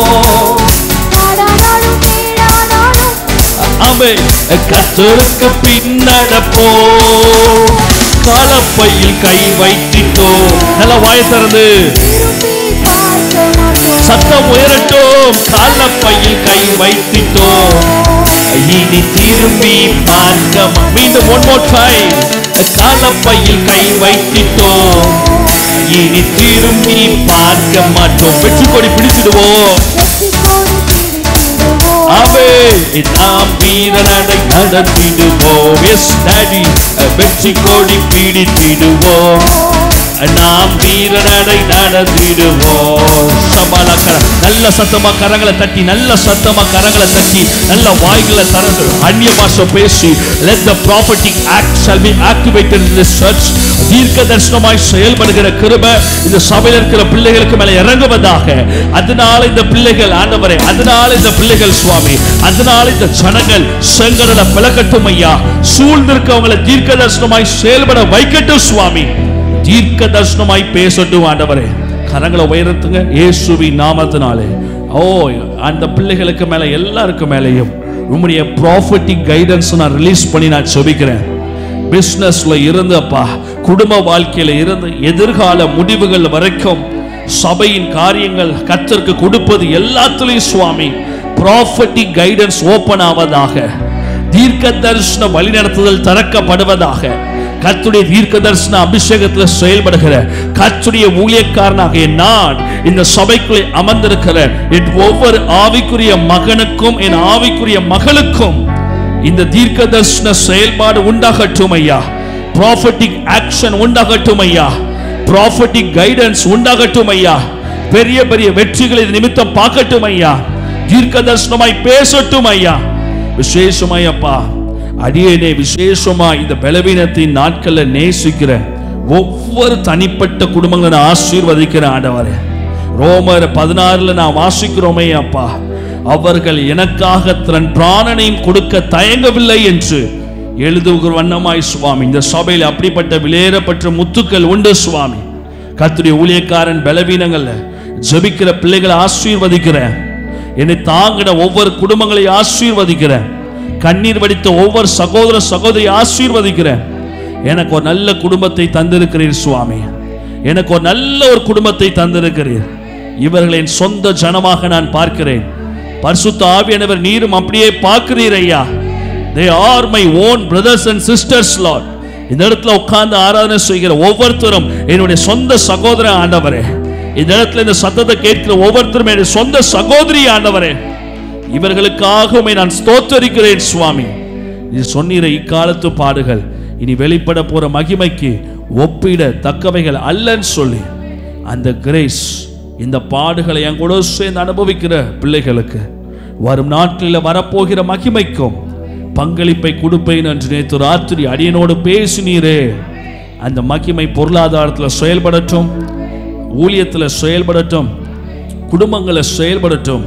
கர்த்தருக்கு பின்னடப்போம். காலப்பையில் கை வைத்திட்டோம். நல்ல வாய் திறந்து சத்தம் உயரட்டும். காலப்பையில் கை வைத்திட்டோம், இனி திரும்பி பார்க்க. மீண்டும் one more time. காலப்பையில் கை வைத்திட்டோம், இனி திரும்பி பார்க்க மாட்டோம். வெற்றி கொடி பிடிச்சிடுவோம். ஆவே, நாம் வீரனடை நடத்திடுவோம். Yes daddy. வெற்றி கொடி பிடித்திடுவோம், நாம் வீரனடை நடத்திடுவோம். நல்ல சத்தமா கரங்களை தட்டி, நல்ல சத்தமா கரங்களை தட்டி, நல்ல வாய்களை திறந்து அந்நிய பாஷை பேசி, let the prophetic act shall be activated in this church. தீர்க்க தரிசனமாய் செயல்படுகிற கிருபை இந்த சபையில் இருக்கிற பிள்ளைகளுக்கு மேல இறங்குவதாக. அதனால இந்த பிள்ளைகள் ஆண்டவரே, அதனால இந்த பிள்ளைகள் சுவாமி, அதனால இந்த ஜனங்கள் செங்கடல பிளக்கட்டும் ஐயா. சூழ்ந்திருக்கவங்களை தீர்க்க தரிசனமாய் செயல்பட வைக்கட்டும் சுவாமி. தீர்க்க தரிசனமாய் பேசட்டும் ஆண்டவரே. கரங்களை உயர்த்துங்க இயேசுவின் நாமத்தினாலே. ஓ, அந்த பிள்ளைகளுக்கு மேல எல்லாருக்கும் மேலேயும் உம்முடைய ப்ராஃபட்டிக் கைடன்ஸ் நான் ரிலீஸ் பண்ணி நான் செபிக்கிறேன். பிசினஸ்ல இருந்து அப்பா, குடும்ப வாழ்க்கையில இருந்து எதிர்கால முடிவுகள் வரைக்கும் சபையின் காரியங்கள் கர்த்தருக்கு கொடுப்பது எல்லாத்திலையும் சுவாமி ப்ராஃபட்டிக் கைடன்ஸ் ஓபன் ஆவதாக. தீர்க்க தரிசன வழிநடத்துதல் திறக்கப்படுவதாக. கர்த்தருடைய தீர்க்க தரிசன அபிஷேகத்தில் செயல்படுகிற கர்த்தருடைய ஊழியக்காரனாக நான் இந்த சபைக்குள்ளே அமர்ந்திருக்கிற என் ஒவ்வொரு ஆவிக்குரிய மகனுக்கும் என் ஆவிக்குரிய மகளுக்கும் இந்த தீர்க்க தரிசன செயல்பாடு உண்டாகட்டும் ஐயா. ப்ராஃபட்டிக் ஆக்ஷன் உண்டாகட்டும் ஐயா. ப்ராஃபட்டிக் கைடன்ஸ் உண்டாகட்டும் ஐயா. பெரிய பெரிய வெற்றிகளை நிமித்தம் பார்க்கட்டும் ஐயா. தீர்க்க தரிசனமாய் பேசட்டும் ஐயா. விசேஷமாய் அப்பா, அடியேனே விசேஷமா இந்த பலவீனத்தின் நாட்கள்ல நேசிக்கிற ஒவ்வொரு தனிப்பட்ட குடும்பங்களை நான் ஆசீர்வதிக்கிறேன் ஆண்டவரே. ரோமர் 16 நான் வாசிக்கிறோமே அப்பா, அவர்கள் எனக்காக தன் பிராணனையும் கொடுக்க தயங்கவில்லை என்று எழுதுகிற வண்ணமாய் சுவாமி, இந்த சபையில் அப்படிப்பட்ட விலையேறப்பட்ட முத்துக்கள் உண்டு சுவாமி. கர்த்தருடைய ஊழியக்காரன் பலவீனங்கள்ல ஜெபிக்கிற பிள்ளைகளை ஆசீர்வதிக்கிறேன். என்னை தாங்கின ஒவ்வொரு குடும்பங்களை ஆசீர்வதிக்கிறேன். கண்ணீர் வடித்த ஒவ்வொரு சகோதர சகோதரி ஆசீர்வதிக்கிறேன். எனக்கு ஒரு நல்ல குடும்பத்தை தந்திருக்கிறீர் சுவாமி. எனக்கு ஒரு நல்ல ஒரு குடும்பத்தை தந்திருக்கிறீர். இவர்களை என் சொந்த ஜனமாக நான் பார்க்கிறேன். பரிசுத்த ஆவியானவர் நீரும் அப்படியே பார்க்கிறீர் ஐயா. They are my own brothers and sisters Lord. இந்த இடத்துல உட்கார்ந்து ஆராதனை செய்கிற ஒவ்வொருத்தரும் என்னுடைய சொந்த சகோதரன் ஆண்டவரே. இந்த இடத்துல இந்த சத்தத்தை கேட்கிற ஒவ்வொருத்தரும் என்னுடைய சொந்த சகோதரி ஆண்டவரே. இவர்களுக்காகவே நான் ஸ்தோத்திரிக்கிறேன் சுவாமி. இது சொன்னீர இக்காலத்து பாடுகள் இனி வெளிப்பட போற மகிமைக்கு ஒப்பிட தக்கவைகள் அல்லன்னு சொல்லி அந்த கிரேஸ் இந்த பாடுகளை என் கூட சேர்ந்து அனுபவிக்கிற பிள்ளைகளுக்கு வரும் நாட்களில் வரப்போகிற மகிமைக்கும் பங்களிப்பை கொடுப்பேன் என்று நேற்று ராத்திரி அடியனோடு பேசினீரே. அந்த மகிமை பொருளாதாரத்தில் செயல்படட்டும், ஊழியத்தில் செயல்படட்டும், குடும்பங்களில் செயல்படட்டும்,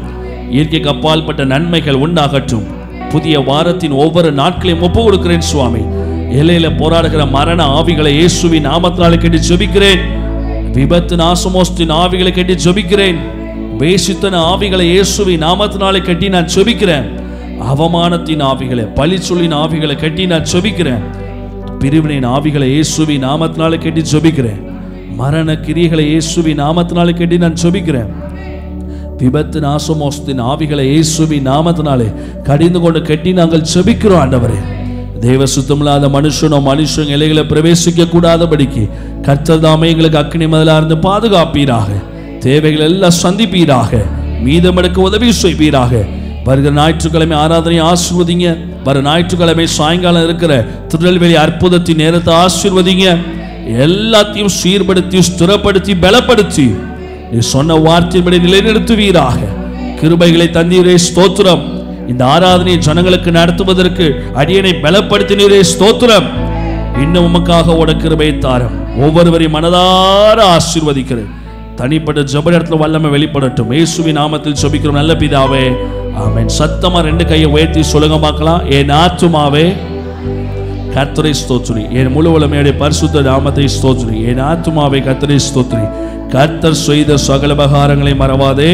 இயற்கைக்கு அப்பால்பட்ட நன்மைகள் உண்டாகட்டும். புதிய வாரத்தின் ஒவ்வொரு நாட்களையும் ஒப்பு கொடுக்கிறேன் சுவாமி. எல்லையில போராடுகிற மரண ஆவிகளை இயேசுவின் நாமத்தினாலே கட்டி ஜெபிக்கிறேன். விபத்து நாசமோஸ்தின் ஆவிகளை கட்டி ஜெபிக்கிறேன். வேசித்தன ஆவிகளை இயேசுவின் நாமத்தினாலே கட்டி நான் ஜெபிக்கிறேன். அவமானத்தின் ஆவிகளை, பழி சொல்லின் ஆவிகளை கட்டி நான் ஜெபிக்கிறேன். பிரிவினையின் ஆவிகளை இயேசுவின் நாமத்தினாலே கட்டி ஜெபிக்கிறேன். மரண கிரியைகளை இயேசுவின் நாமத்தினாலே கட்டி நான் ஜெபிக்கிறேன். விபத்து நாசமோஸ்தின் ஆவிகளை இயேசுவின் நாமத்தினாலே கடிந்து கொண்டு கட்டி நாங்கள் ஜெபிக்கிறோம் ஆண்டவரே. தேவ சுத்தமில்லாத மனுஷனோ மனுஷன் இலைகளை பிரவேசிக்க கூடாதபடிக்கு கர்த்தர் தாமே எங்களுக்கு அக்கினி மதிலா இருந்து பாதுகாப்பீராக. தேவைகள் எல்லாம் சந்திப்பீராக. மீதமெடுக்க உதவி செய்வீராக. வருகிற ஞாயிற்றுக்கிழமை ஆராதனை ஆசீர்வதிங்க. வர ஞாயிற்றுக்கிழமை சாயங்காலம் இருக்கிற திருநெல்வேலி அற்புதத்தின் நேரத்தை ஆசீர்வதிங்க. எல்லாத்தையும் சீர்படுத்தி ஸ்திரப்படுத்தி பலப்படுத்தி நீ சொன்ன வார்த்தையின்படி நிலைநிறுத்துவீராக. கிருபைகளை தந்தீரே ஸ்தோத்திரம். இந்த ஆராதனை ஜனங்களுக்கு நடத்துவதற்கு அடியனை பலப்படுத்தினீரே ஸ்தோத்திரம். இன்னும் உமக்காக ஓட கிருபை தாரம். ஒவ்வொருவரையும் மனதார ஆசீர்வதிக்கிறேன். தனிப்பட்ட ஜெப இடத்துல வல்லமை வெளிப்படட்டும். இயேசுவின் நாமத்தில் ஜெபிக்கிறோம் நல்ல பிதாவே, ஆமென். சத்தமா ரெண்டு கையை உயர்த்தி சொல்லுங்க பார்க்கலாம். என் ஆத்துமாவே கர்த்தரை ஸ்தோத்திரி, என் முழு வல்லமையுடைய பரிசுத்த நாமத்தை ஸ்தோத்திரி. என் ஆத்துமாவே கர்த்தரை ஸ்தோத்திரி. கர்த்தர் செய்த சகல உபகாரங்களை மறவாதே.